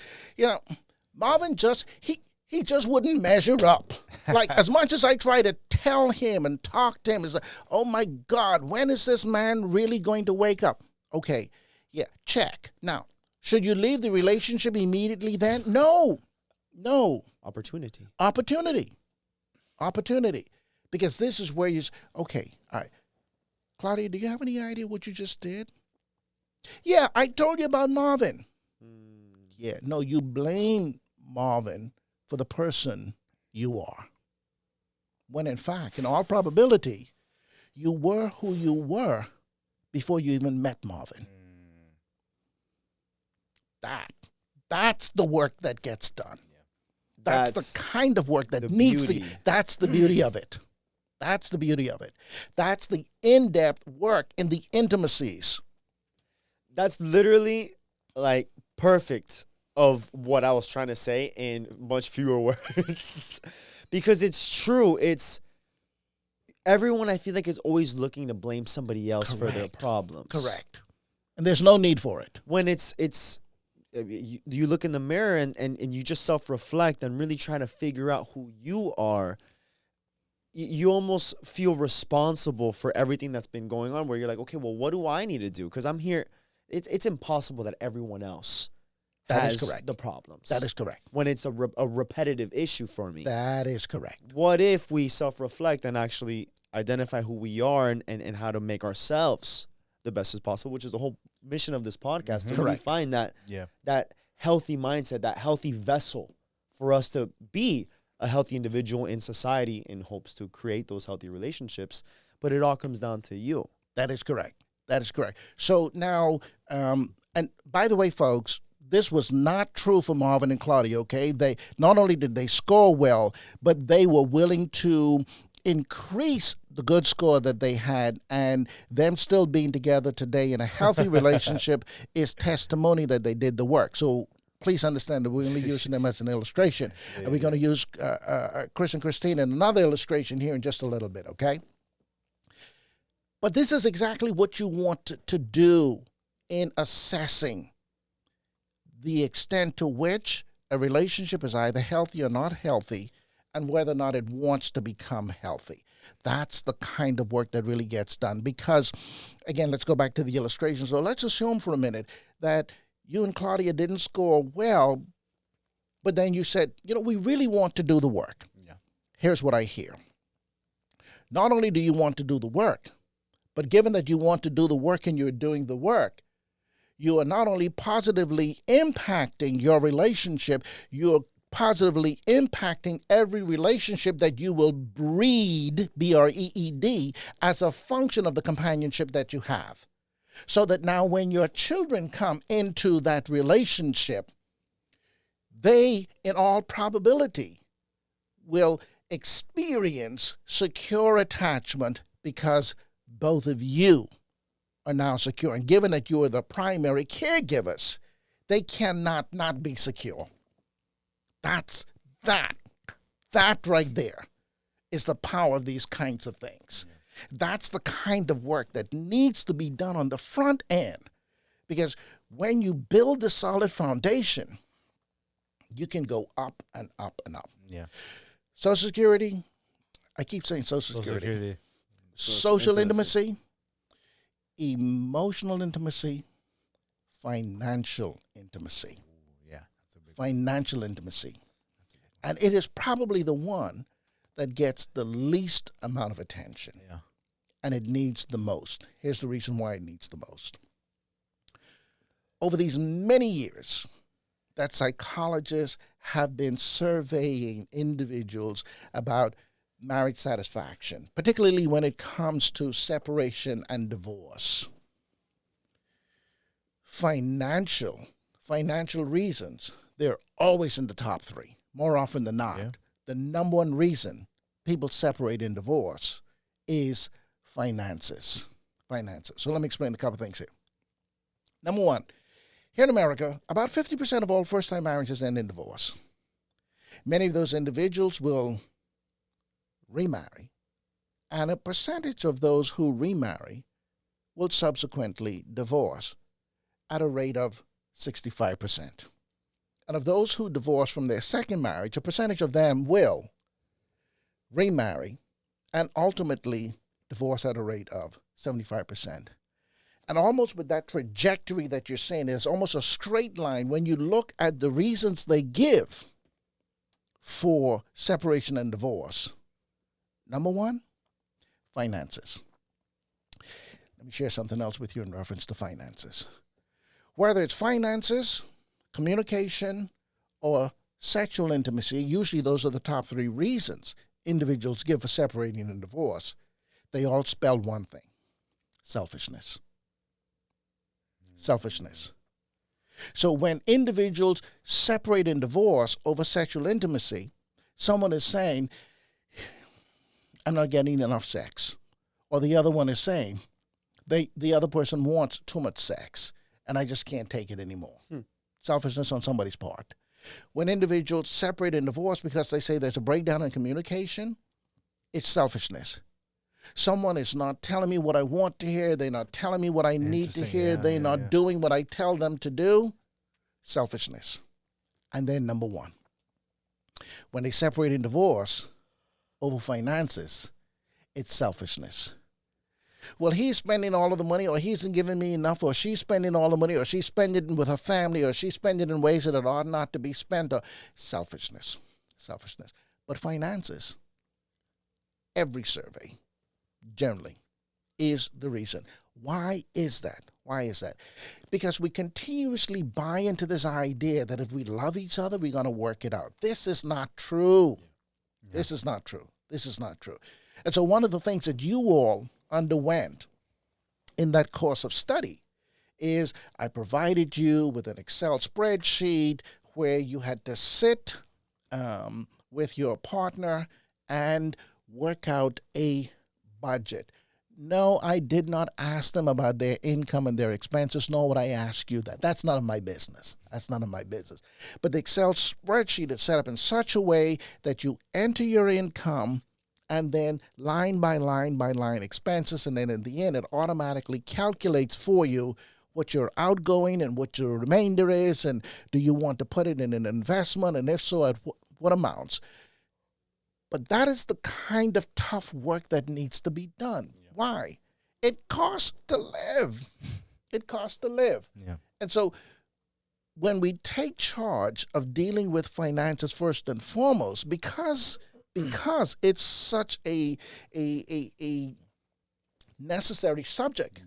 Marvin he just wouldn't measure up. Like, as much as I try to tell him and talk to him, it's like, oh my God, when is this man really going to wake up? Okay, yeah, check. Now, should you leave the relationship immediately then? No.
Opportunity.
Because this is where okay, all right. Claudia, do you have any idea what you just did? Yeah, I told you about Marvin. Yeah, no, you blame Marvin for the person you are. When in fact, in all probability, you were who you were before you even met Marvin. That's the work that gets done. That's the kind of work that needs to, that's the beauty of it. That's the beauty of it. That's the in-depth work in the intimacies.
That's literally like perfect of what I was trying to say in much fewer words. Because it's true. It's everyone, I feel like, is always looking to blame somebody else for their problems.
Correct. And there's no need for it.
When you look in the mirror and you just self-reflect and really try to figure out who you are, you almost feel responsible for everything that's been going on, where you're like, okay, well, what do I need to do? Because I'm here. It's impossible that everyone else has the problems.
That is correct.
When it's a repetitive issue for me.
That is correct.
What if we self-reflect and actually identify who we are and how to make ourselves the best as possible, which is the whole mission of this podcast, to really find that healthy mindset, that healthy vessel for us to be a healthy individual in society in hopes to create those healthy relationships. But it all comes down to you.
That is correct. That is correct. So now, and by the way, folks, this was not true for Marvin and Claudia, okay? They not only did they score well, but they were willing to increase the good score that they had, and them still being together today in a healthy relationship is testimony that they did the work. So Please understand that we're only using them as an illustration. And we're going to use Chris and Christine in another illustration here in just a little bit, okay? But this is exactly what you want to do in assessing the extent to which a relationship is either healthy or not healthy, and whether or not it wants to become healthy. That's the kind of work that really gets done. Because, again, let's go back to the illustration. So let's assume for a minute that you and Claudia didn't score well, but then you said, we really want to do the work.
Yeah.
Here's what I hear. Not only do you want to do the work, but given that you want to do the work and you're doing the work, you are not only positively impacting your relationship, you're positively impacting every relationship that you will breed, B-R-E-E-D, as a function of the companionship that you have. So that now when your children come into that relationship, they, in all probability, will experience secure attachment because both of you are now secure. And given that you are the primary caregivers, they cannot not be secure. That's that. That right there is the power of these kinds of things. Yeah. That's the kind of work that needs to be done on the front end. Because when you build a solid foundation, you can go up and up and up.
Yeah.
Social Security, I keep saying Social Security. Social intimacy, emotional intimacy, financial intimacy.
Yeah, that's a big
financial intimacy. And it is probably the one that gets the least amount of attention.
Yeah.
And it needs the most. Here's the reason why it needs the most. Over these many years that psychologists have been surveying individuals about marriage satisfaction, particularly when it comes to separation and divorce. Financial reasons, they're always in the top three, more often than not. Yeah. The number one reason people separate and divorce is finances. So let me explain a couple things here. Number one, here in America, about 50% of all first-time marriages end in divorce. Many of those individuals will remarry, and a percentage of those who remarry will subsequently divorce at a rate of 65%. And of those who divorce from their second marriage, a percentage of them will remarry and ultimately divorce at a rate of 75%. And almost with that trajectory that you're saying, there's almost a straight line when you look at the reasons they give for separation and divorce. Number one, finances. Let me share something else with you in reference to finances. Whether it's finances, communication, or sexual intimacy, usually those are the top three reasons individuals give for separating and divorce. They all spell one thing: selfishness. Selfishness. So when individuals separate and divorce over sexual intimacy, someone is saying, I'm not getting enough sex. Or the other one is saying, the other person wants too much sex, and I just can't take it anymore. Selfishness on somebody's part. When individuals separate and divorce because they say there's a breakdown in communication, it's selfishness. Someone is not telling me what I want to hear. They're not telling me what I need to hear. They're not doing what I tell them to do. Selfishness. And then number one, when they separate and divorce over finances, it's selfishness. Well, he's spending all of the money, or he isn't giving me enough, or she's spending all the money, or she's spending it with her family, or she's spending it in ways that ought not to be spent. Or selfishness. But finances, every survey generally is the reason. Why is that? Because we continuously buy into this idea that if we love each other, we're going to work it out. This is not true. Yeah. This is not true. And so one of the things that you all underwent in that course of study is I provided you with an Excel spreadsheet where you had to sit with your partner and work out a budget. No, I did not ask them about their income and their expenses, nor would I ask you that. That's none of my business. That's none of my business. But the Excel spreadsheet is set up in such a way that you enter your income and then line by line expenses, and then in the end, it automatically calculates for you what your outgoing and what your remainder is, and do you want to put it in an investment, and if so, at what amounts. But that is the kind of tough work that needs to be done. Yeah. Why? It costs to live. It costs to live.
Yeah.
And so when we take charge of dealing with finances first and foremost, because it's such a necessary subject,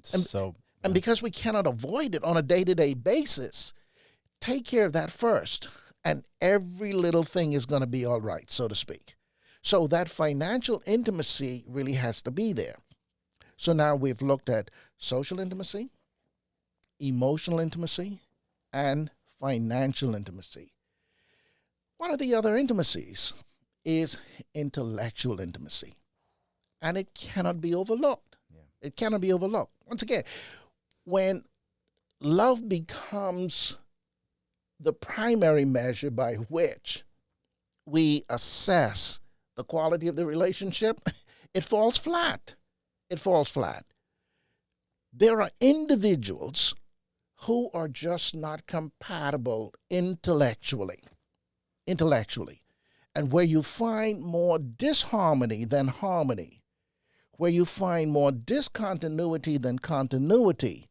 and because we cannot avoid it on a day-to-day basis, take care of that first, and every little thing is going to be all right, so to speak. So that financial intimacy really has to be there. So now we've looked at social intimacy, emotional intimacy, and financial intimacy. One of the other intimacies is intellectual intimacy, and it cannot be overlooked. Yeah. It cannot be overlooked. Once again, when love becomes the primary measure by which we assess the quality of the relationship, it falls flat. It falls flat. There are individuals who are just not compatible intellectually. And where you find more disharmony than harmony, where you find more discontinuity than continuity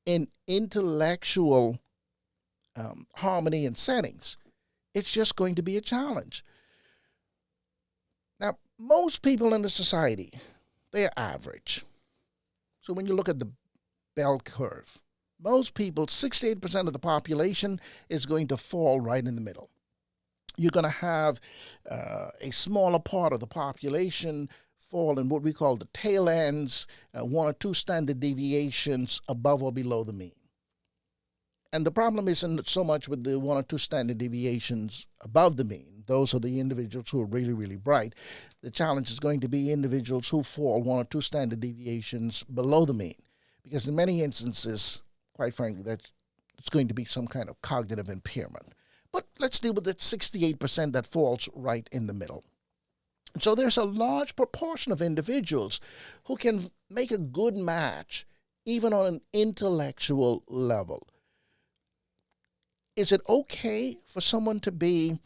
in intellectual harmony and settings, it's just going to be a challenge. Now, most people in the society, they're average. So when you look at the bell curve, most people, 68% of the population is going to fall right in the middle. You're going to have a smaller part of the population fall in what we call the tail ends, 1 or 2 standard deviations above or below the mean. And the problem isn't so much with the 1 or 2 standard deviations above the mean. Those are the individuals who are really, really bright. The challenge is going to be individuals who fall 1 or 2 standard deviations below the mean. Because in many instances, quite frankly, it's going to be some kind of cognitive impairment. But let's deal with that 68% that falls right in the middle. And so there's a large proportion of individuals who can make a good match, even on an intellectual level. Is it okay for someone to be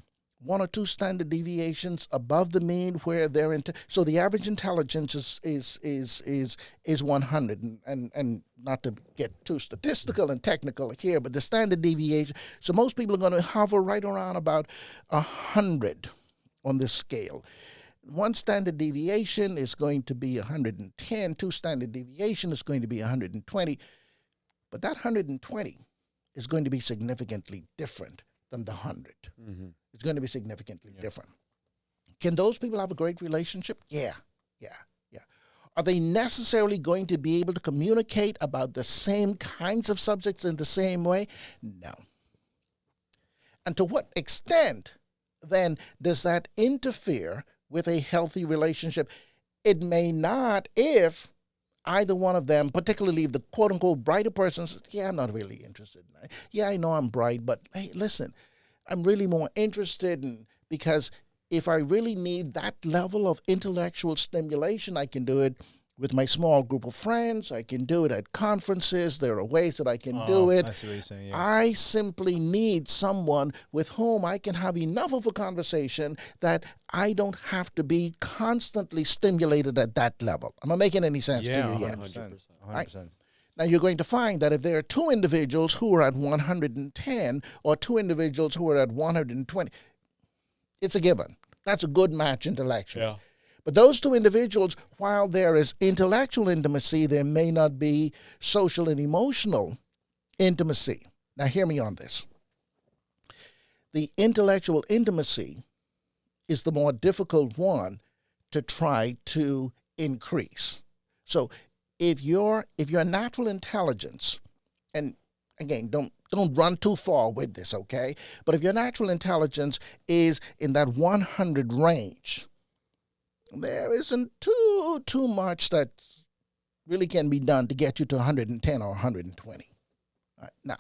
1 or 2 standard deviations above the mean where they're so the average intelligence is 100, and not to get too statistical and technical here, but the standard deviation, so most people are going to hover right around about 100 on this scale. 1 standard deviation is going to be 110, 2 standard deviation is going to be 120, but that 120 is going to be significantly different than the 100. Mm-hmm. It's going to be significantly different. Can those people have a great relationship? Yeah. Are they necessarily going to be able to communicate about the same kinds of subjects in the same way? No. And to what extent, then, does that interfere with a healthy relationship? It may not if either one of them, particularly if the quote-unquote brighter person says, yeah, I'm not really interested in that. Yeah, I know I'm bright, but hey, listen, I'm really more interested in, because if I really need that level of intellectual stimulation, I can do it with my small group of friends. I can do it at conferences. There are ways that I can do it.
I see what you're saying, yeah.
I simply need someone with whom I can have enough of a conversation that I don't have to be constantly stimulated at that level. Am I making any sense to you yet?
100%.
Right? Now, you're going to find that if there are 2 individuals who are at 110 or 2 individuals who are at 120, it's a given. That's a good match intellectually. Yeah. But those 2 individuals, while there is intellectual intimacy, there may not be social and emotional intimacy. Now, hear me on this. The intellectual intimacy is the more difficult one to try to increase. So if your natural intelligence, and again, don't run too far with this, okay? But if your natural intelligence is in that 100 range, there isn't too much that's really can be done to get you to 110 or 120. All right. Now,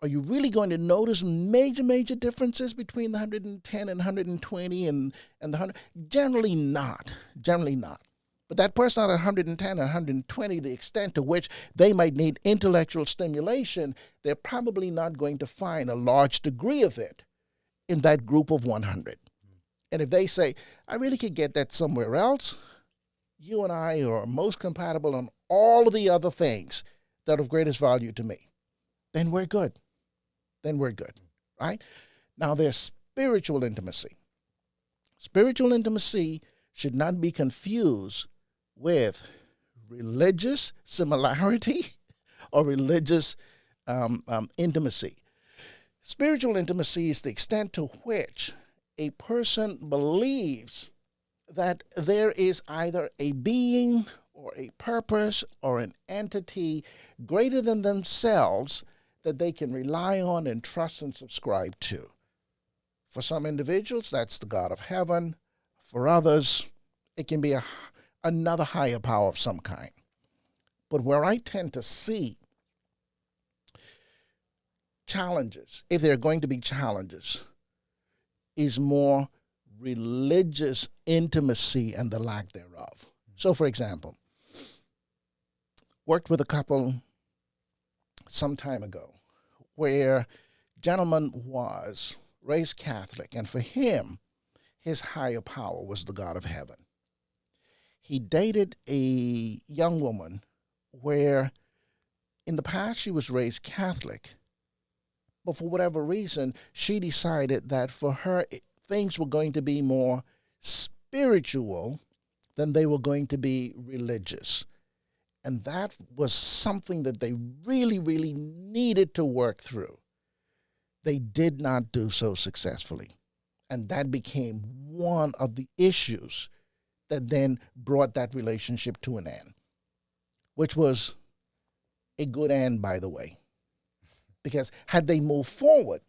are you really going to notice major differences between the 110 and 120 and the 100? Generally not. Generally not. But that person at 110 and 120, the extent to which they might need intellectual stimulation, they're probably not going to find a large degree of it in that group of 100. And if they say, I really could get that somewhere else, you and I are most compatible on all of the other things that are of greatest value to me, then we're good. Then we're good, right? Now, there's spiritual intimacy. Spiritual intimacy should not be confused with religious similarity or religious intimacy. Spiritual intimacy is the extent to which a person believes that there is either a being or a purpose or an entity greater than themselves that they can rely on and trust and subscribe to. For some individuals, that's the God of heaven. For others, it can be another higher power of some kind. But where I tend to see challenges, if there are going to be challenges, is more religious intimacy and the lack thereof. So, for example, worked with a couple some time ago where gentleman was raised Catholic, and for him, his higher power was the God of heaven. He dated a young woman where in the past she was raised Catholic, but for whatever reason, she decided that for her, things were going to be more spiritual than they were going to be religious. And that was something that they really needed to work through. They did not do so successfully. And that became one of the issues that then brought that relationship to an end, which was a good end, by the way. Because had they moved forward,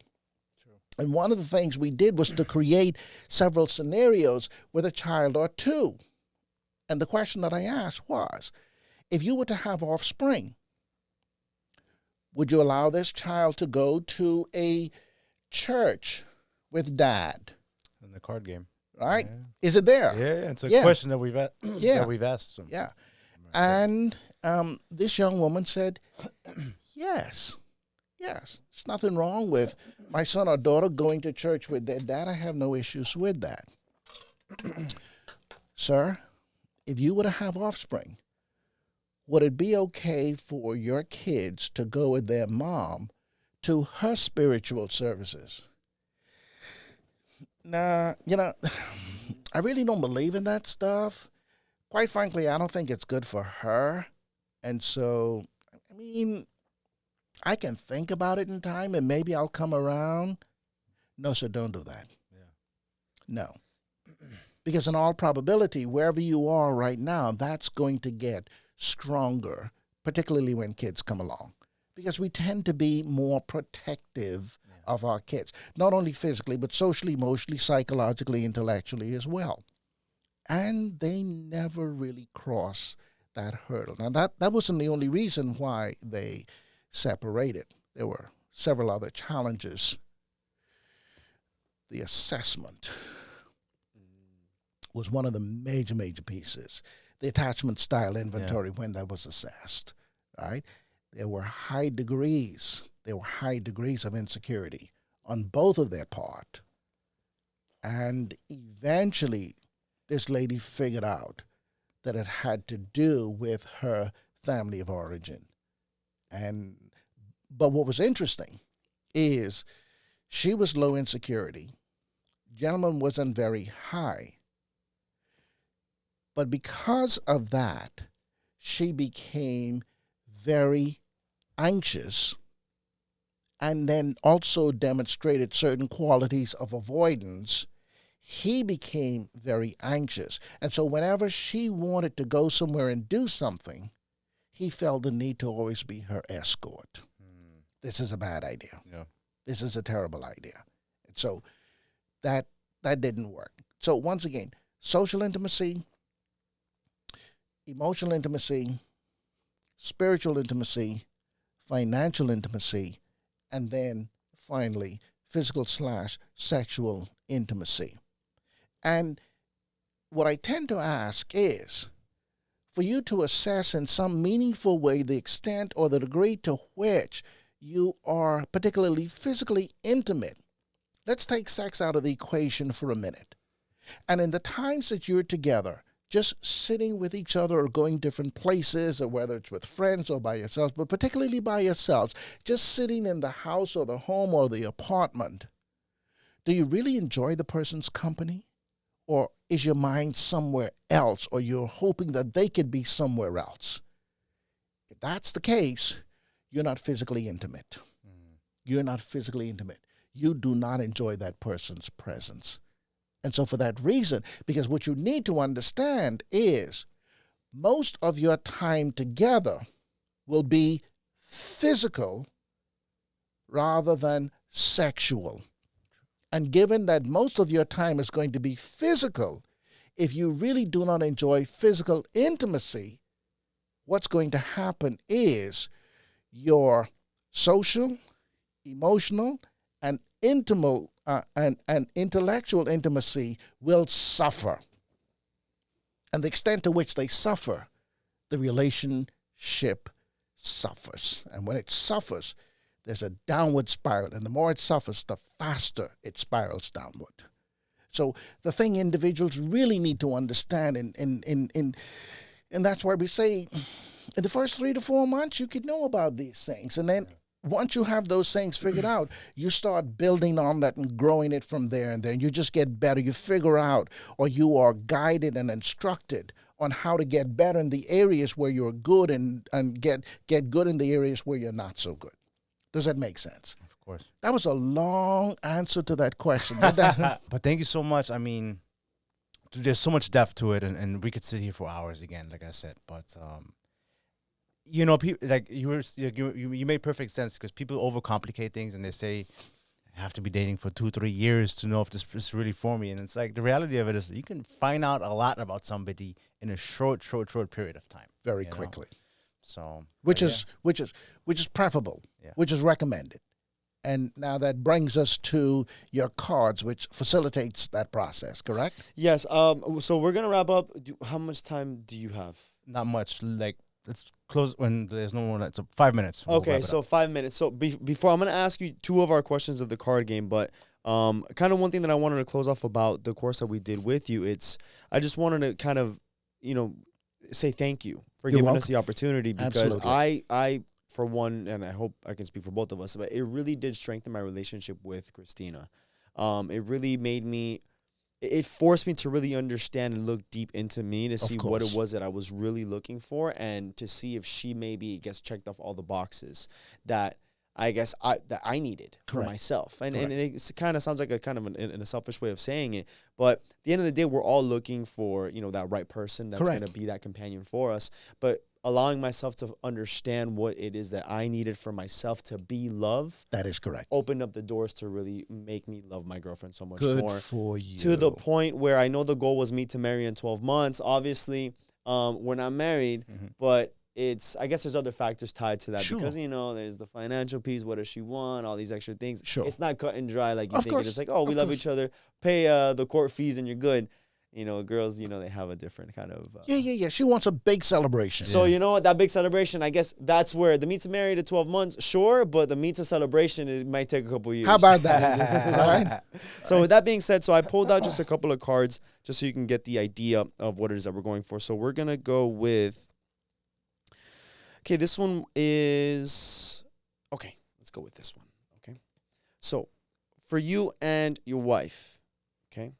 and one of the things we did was to create several scenarios with a child or two. And the question that I asked was, if you were to have offspring, would you allow this child to go to a church with dad?
In the card game.
Right?
Yeah.
Is it there?
Yeah, it's a question that we've that we've asked some.
Yeah. And this young woman said, yes. There's nothing wrong with my son or daughter going to church with their dad. I have no issues with that. Sir, if you were to have offspring, would it be okay for your kids to go with their mom to her spiritual services? Nah, I really don't believe in that stuff. Quite frankly, I don't think it's good for her. And so, I can think about it in time and maybe I'll come around. No, sir, don't do that. Yeah. No. Because in all probability, wherever you are right now, that's going to get stronger, particularly when kids come along. Because we tend to be more protective of our kids, not only physically, but socially, emotionally, psychologically, intellectually as well. And they never really cross that hurdle. Now, that wasn't the only reason why they separated. There were several other challenges. The assessment was one of the major pieces. The attachment style inventory when that was assessed, right? There were high degrees of insecurity on both of their part. And eventually, this lady figured out that it had to do with her family of origin. But what was interesting is she was low insecurity. Gentleman wasn't very high. But because of that, she became very anxious and then also demonstrated certain qualities of avoidance. He became very anxious. And so whenever she wanted to go somewhere and do something, he felt the need to always be her escort. This is a bad idea. Yeah. This is a terrible idea. And so that didn't work. So once again, social intimacy, emotional intimacy, spiritual intimacy, financial intimacy, and then finally physical/sexual intimacy. And what I tend to ask is for you to assess in some meaningful way the extent or the degree to which you are particularly physically intimate. Let's take sex out of the equation for a minute. And in the times that you're together, just sitting with each other or going different places, or whether it's with friends or by yourselves, but particularly by yourselves, just sitting in the house or the home or the apartment, do you really enjoy the person's company? Or is your mind somewhere else, or you're hoping that they could be somewhere else? If that's the case, you're not physically intimate. You're not physically intimate. You do not enjoy that person's presence. And so for that reason, because what you need to understand is most of your time together will be physical rather than sexual. And given that most of your time is going to be physical, if you really do not enjoy physical intimacy, what's going to happen is your social, emotional, and and intellectual intimacy will suffer. And the extent to which they suffer, the relationship suffers. And when it suffers, there's a downward spiral. And the more it suffers, the faster it spirals downward. So the thing individuals really need to understand, and that's why we say in the first 3 to 4 months, you could know about these things. And then once you have those things figured out, you start building on that and growing it from there. And then you just get better. You figure out, or you are guided and instructed on how to get better in the areas where you're good and get good in the areas where you're not so good. Does that make sense?
Of course.
That was a long answer to that question.
But thank you so much. I mean, there's so much depth to it, and we could sit here for hours again, like I said. But you know, people like you made perfect sense, because people overcomplicate things and they say I have to be dating for 2-3 years to know if this is really for me. And it's like the reality of it is you can find out a lot about somebody in a short period of time.
Very quickly.
So
which is preferable, which is recommended. And now that brings us to your cards, which facilitates that process, correct?
Yes. So we're gonna wrap up. How much time do you have?
Not much. Like, let's close when there's no more. It's 5 minutes.
Okay, so 5 minutes. So before, I'm gonna ask you 2 of our questions of the card game, but kind of one thing that I wanted to close off about the course that we did with you. I just wanted to kind of, say thank you for giving us the opportunity, because
Absolutely.
I for one, and I hope I can speak for both of us, but it really did strengthen my relationship with Christina. It really made me, it forced me to really understand and look deep into me to see what it was that I was really looking for, and to see if she maybe checked off all the boxes that I needed for myself. And it kind of sounds like in a selfish way of saying it, but at the end of the day, we're all looking for, that right person that's going to be that companion for us. But allowing myself to understand what it is that I needed for myself to be love.
That is correct.
Opened up the doors to really make me love my girlfriend so much
more.
Good
for you.
To the point where I know the goal was me to marry in 12 months. Obviously, we're not married, but I guess there's other factors tied to that, because, there's the financial piece. What does she want? All these extra things.
Sure.
It's not cut and dry like you think. It's like, we love each other, pay the court fees, and you're good. Girls, they have a different kind of...
Yeah. She wants a big celebration.
So, you know what? That big celebration, I guess that's where the meets married at 12 months, sure, but the meets a celebration, it might take a couple years.
How about that? Right?
So with that being said, I pulled out just a couple of cards just so you can get the idea of what it is that we're going for. So we're going to go with... Okay, this one is... Okay, let's go with this one. Okay. So for you and your wife, okay?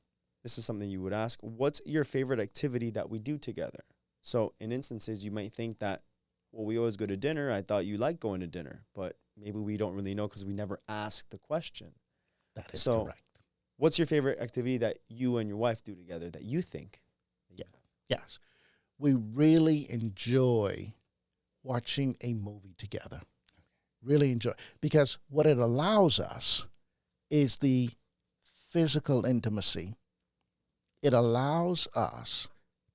This is something you would ask. What's your favorite activity that we do together? So in instances, you might think that, well, we always go to dinner. I thought you liked going to dinner, but maybe we don't really know because we never asked the question.
That is correct.
What's your favorite activity that you and your wife do together that you think?
Yes. We really enjoy watching a movie together. Really enjoy. Because what it allows us is the physical intimacy. It allows us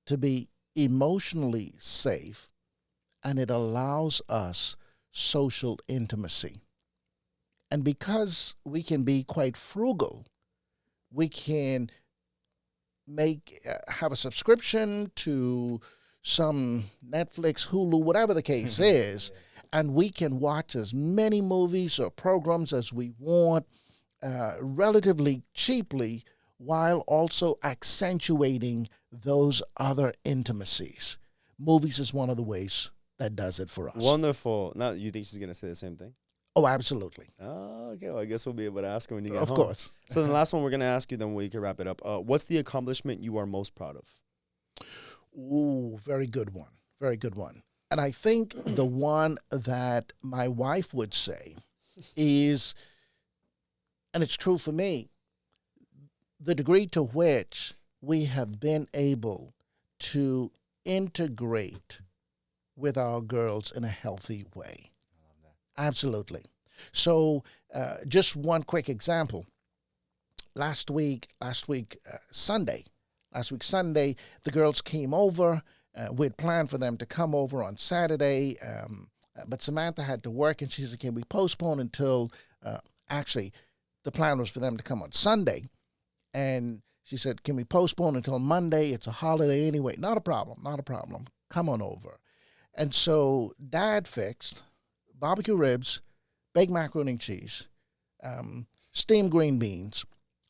to be emotionally safe and it allows us social intimacy. And because we can be quite frugal, we can have a subscription to some Netflix, Hulu, whatever the case is, and we can watch as many movies or programs as we want relatively cheaply, while also accentuating those other intimacies. Movies is one of the ways that does it for us.
Wonderful. Now, you think she's going to say the same thing?
Oh, absolutely.
Oh, okay. Well, I guess we'll be able to ask her when you get
Of
home.
course.
So the last one we're going to ask you, then we can wrap it up. What's the accomplishment you are most proud of?
Ooh, very good one. Very good one. And I think the one that my wife would say is, and it's true for me, the degree to which we have been able to integrate with our girls in a healthy way. Absolutely. So just one quick example. Last week Sunday, the girls came over. We'd planned for them to come over on Saturday, but Samantha had to work, and she said, can we postpone until, actually, the plan was for them to come on Sunday. And she said, can we postpone until Monday? It's a holiday anyway. Not a problem. Come on over. And so Dad fixed barbecue ribs, baked macaroni and cheese, steamed green beans,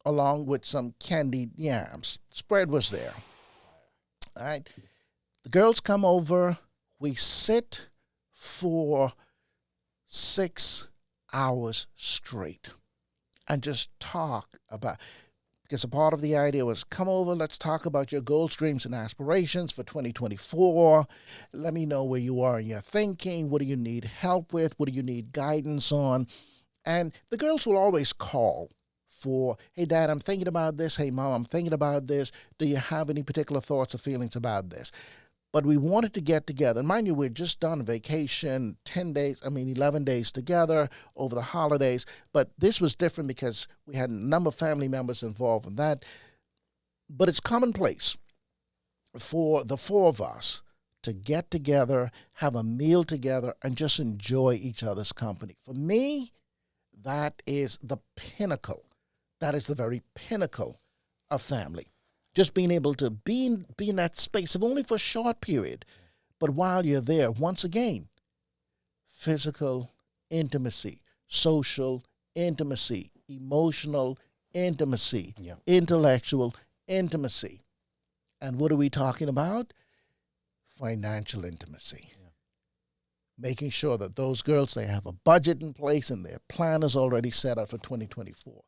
along with some candied yams. Spread was there. All right. The girls come over. We sit for 6 hours straight and just talk about, because a part of the idea was, come over, let's talk about your goals, dreams, and aspirations for 2024. Let me know where you are in your thinking. What do you need help with? What do you need guidance on? And the girls will always call for, hey, Dad, I'm thinking about this. Hey, Mom, I'm thinking about this. Do you have any particular thoughts or feelings about this? But we wanted to get together. And mind you, we'd just done a vacation, 11 days together over the holidays. But this was different because we had a number of family members involved in that. But it's commonplace for the four of us to get together, have a meal together, and just enjoy each other's company. For me, that is the pinnacle. That is the very pinnacle of family. Just being able to be in that space, if only for a short period. But while you're there, once again, physical intimacy, social intimacy, emotional intimacy, intellectual intimacy. And what are we talking about? Financial intimacy. Yeah. Making sure that those girls, they have a budget in place and their plan is already set up for 2024.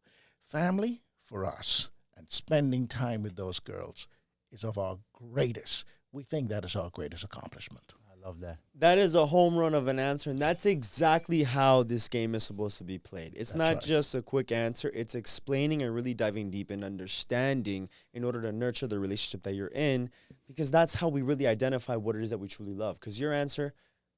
Family, for us, and spending time with those girls is of our greatest. We think that is our greatest accomplishment.
I love that.
That is a home run of an answer, and that's exactly how this game is supposed to be played. It's not just a quick answer. It's explaining and really diving deep and understanding in order to nurture the relationship that you're in, because that's how we really identify what it is that we truly love. Because your answer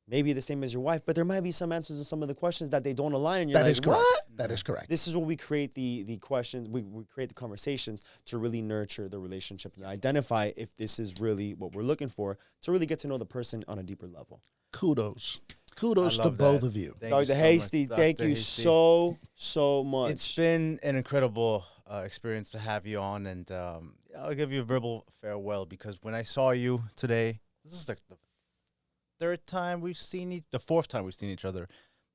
may be the same as your wife, but there might be some answers to some of the questions that they don't align, and you're like, what?
That is correct.
This is what we create the questions, we create the conversations to really nurture the relationship and identify if this is really what we're looking for, to really get to know the person on a deeper level.
Kudos to both of you.
Dr. Heastie, thank you so much.
It's been an incredible experience to have you on, and I'll give you a verbal farewell, because when I saw you today, this is like the fourth time we've seen each other.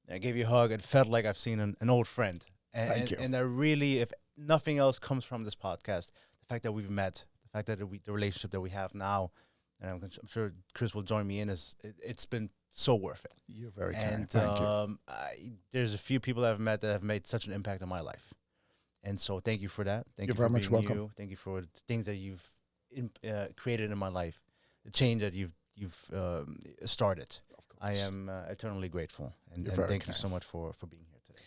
And I gave you a hug. It felt like I've seen an old friend.
Thank you.
And I really, if nothing else comes from this podcast, the fact that we've met, the fact that the relationship that we have now, and I'm sure Chris will join me in, it's been so worth it.
You're very kind. Thank you.
There's a few people that I've met that have made such an impact on my life. And so thank you for that. Thank you for
very much
being
welcome.
you. Thank you for the things that you've created in my life, the change that you've started. I am eternally grateful, and thank you so much for being here today.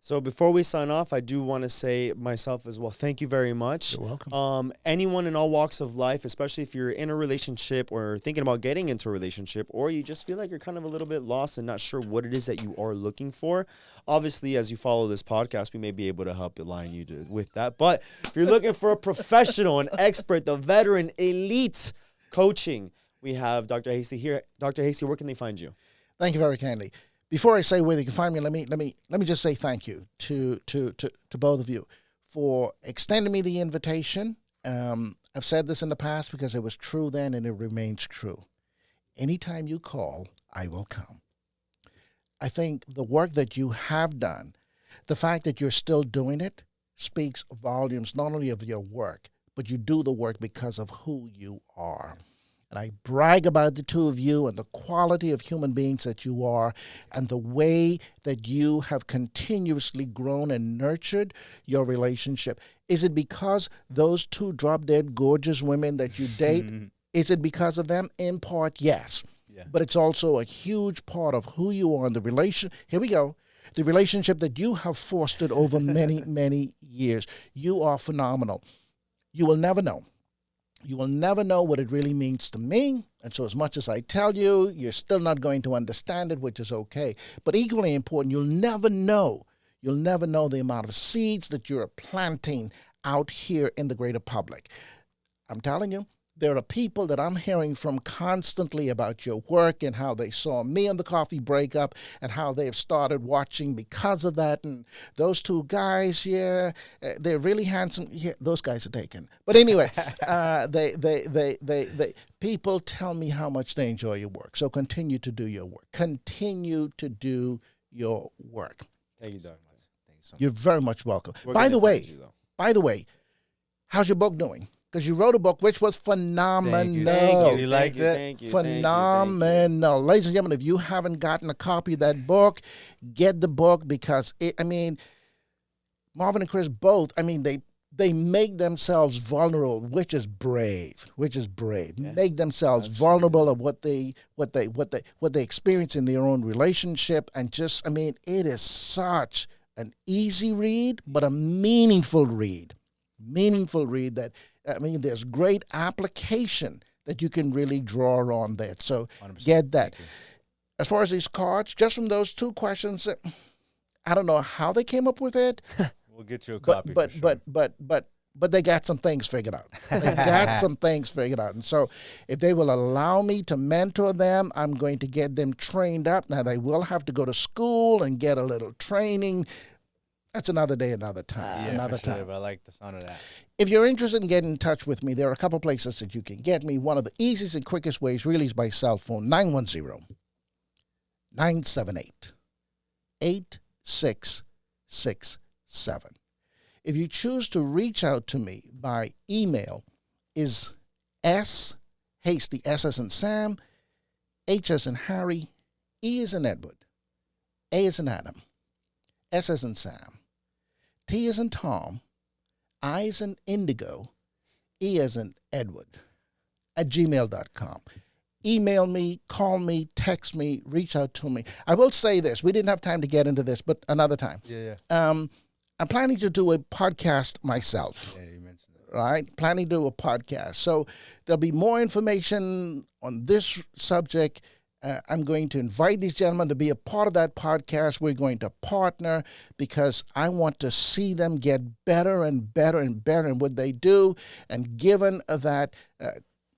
So before we sign off, I do want to say myself as well, thank you very much.
You're welcome.
Anyone in all walks of life, especially if you're in a relationship or thinking about getting into a relationship, or you just feel like you're kind of a little bit lost and not sure what it is that you are looking for, obviously, as you follow this podcast, we may be able to help align you with that. But if you're looking for a professional, an expert, the veteran, elite coaching, we have Dr. Heastie here. Dr. Heastie, where can they find you?
Thank you very kindly. Before I say where they can find me, let me just say thank you to both of you for extending me the invitation. I've said this in the past because it was true then and it remains true. Anytime you call, I will come. I think the work that you have done, the fact that you're still doing it, speaks volumes not only of your work, but you do the work because of who you are. And I brag about the two of you and the quality of human beings that you are and the way that you have continuously grown and nurtured your relationship. Is it because those two drop-dead gorgeous women that you date, is it because of them? In part, yes. Yeah. But it's also a huge part of who you are in the relation. Here we go. The relationship that you have fostered over many, many years. You are phenomenal. You will never know. You will never know what it really means to me. And so as much as I tell you, you're still not going to understand it, which is okay. But equally important, you'll never know the amount of seeds that you're planting out here in the greater public. I'm telling you, there are people that I'm hearing from constantly about your work and how they saw me on the Coffee Breakup and how they've started watching because of that. And those two guys, yeah, they're really handsome. Yeah, those guys are taken. But anyway, they people tell me how much they enjoy your work. So continue to do your work. Continue to do your work.
Thank you, Doc.
Thank you so much.
You're very much welcome. By the way, how's your book doing? Because you wrote a book which was phenomenal.
Thank you. You liked it?
Thank you.
Phenomenal. Ladies and gentlemen, if you haven't gotten a copy of that book, get the book because, Marvin and Chris both, they make themselves vulnerable, which is brave. Yeah, make themselves vulnerable of what they experience in their own relationship. And just, it is such an easy read, but a meaningful read. That, there's great application that you can really draw on that. So 100%. Get that. As far as these cards, just from those two questions, I don't know how they came up with it.
We'll get you a copy.
But they got some things figured out. And so if they will allow me to mentor them, I'm going to get them trained up. Now, they will have to go to school and get a little training. That's another day, another time.
Another time. I like the sound of that.
If you're interested in getting in touch with me, there are a couple places that you can get me. One of the easiest and quickest ways really is by cell phone, 910-978-8667. If you choose to reach out to me by email, is Heastie, S as in Sam, H as in Harry, E as in Edward, A as in Adam, S as in Sam, T as in Tom, I as in Indigo, E as in Edward, @gmail.com. Email me, call me, text me, reach out to me. I will say this. We didn't have time to get into this, but another time.
Yeah.
I'm planning to do a podcast myself.
Yeah, you mentioned that.
Right? Planning to do a podcast. So there'll be more information on this subject. I'm going to invite these gentlemen to be a part of that podcast. We're going to partner because I want to see them get better and better and better in what they do. And given that,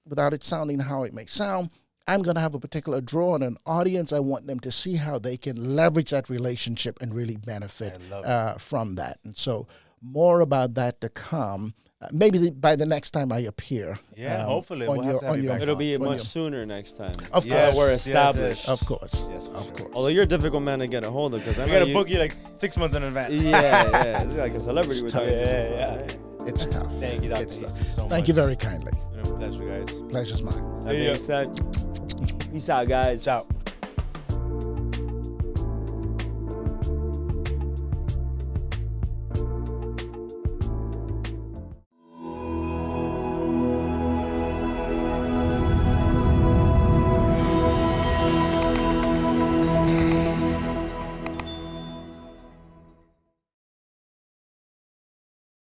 without it sounding how it may sound, I'm going to have a particular draw on an audience. I want them to see how they can leverage that relationship and really benefit from that. And so more about that to come. Maybe by the next time I appear.
Yeah, hopefully. We'll have to have you back.
It'll be much sooner next time.
Of course.
We're established.
Of course.
Yes,
of course.
Although you're a difficult man to get a hold of because I
got to book you like 6 months in advance.
Yeah. It's like a celebrity.
It's
tough.
Yeah. It's tough.
Thank you, Dr. Heastie, so much.
Thank you very kindly.
Pleasure, guys.
Pleasure's mine.
That being said, peace out, guys.
Ciao.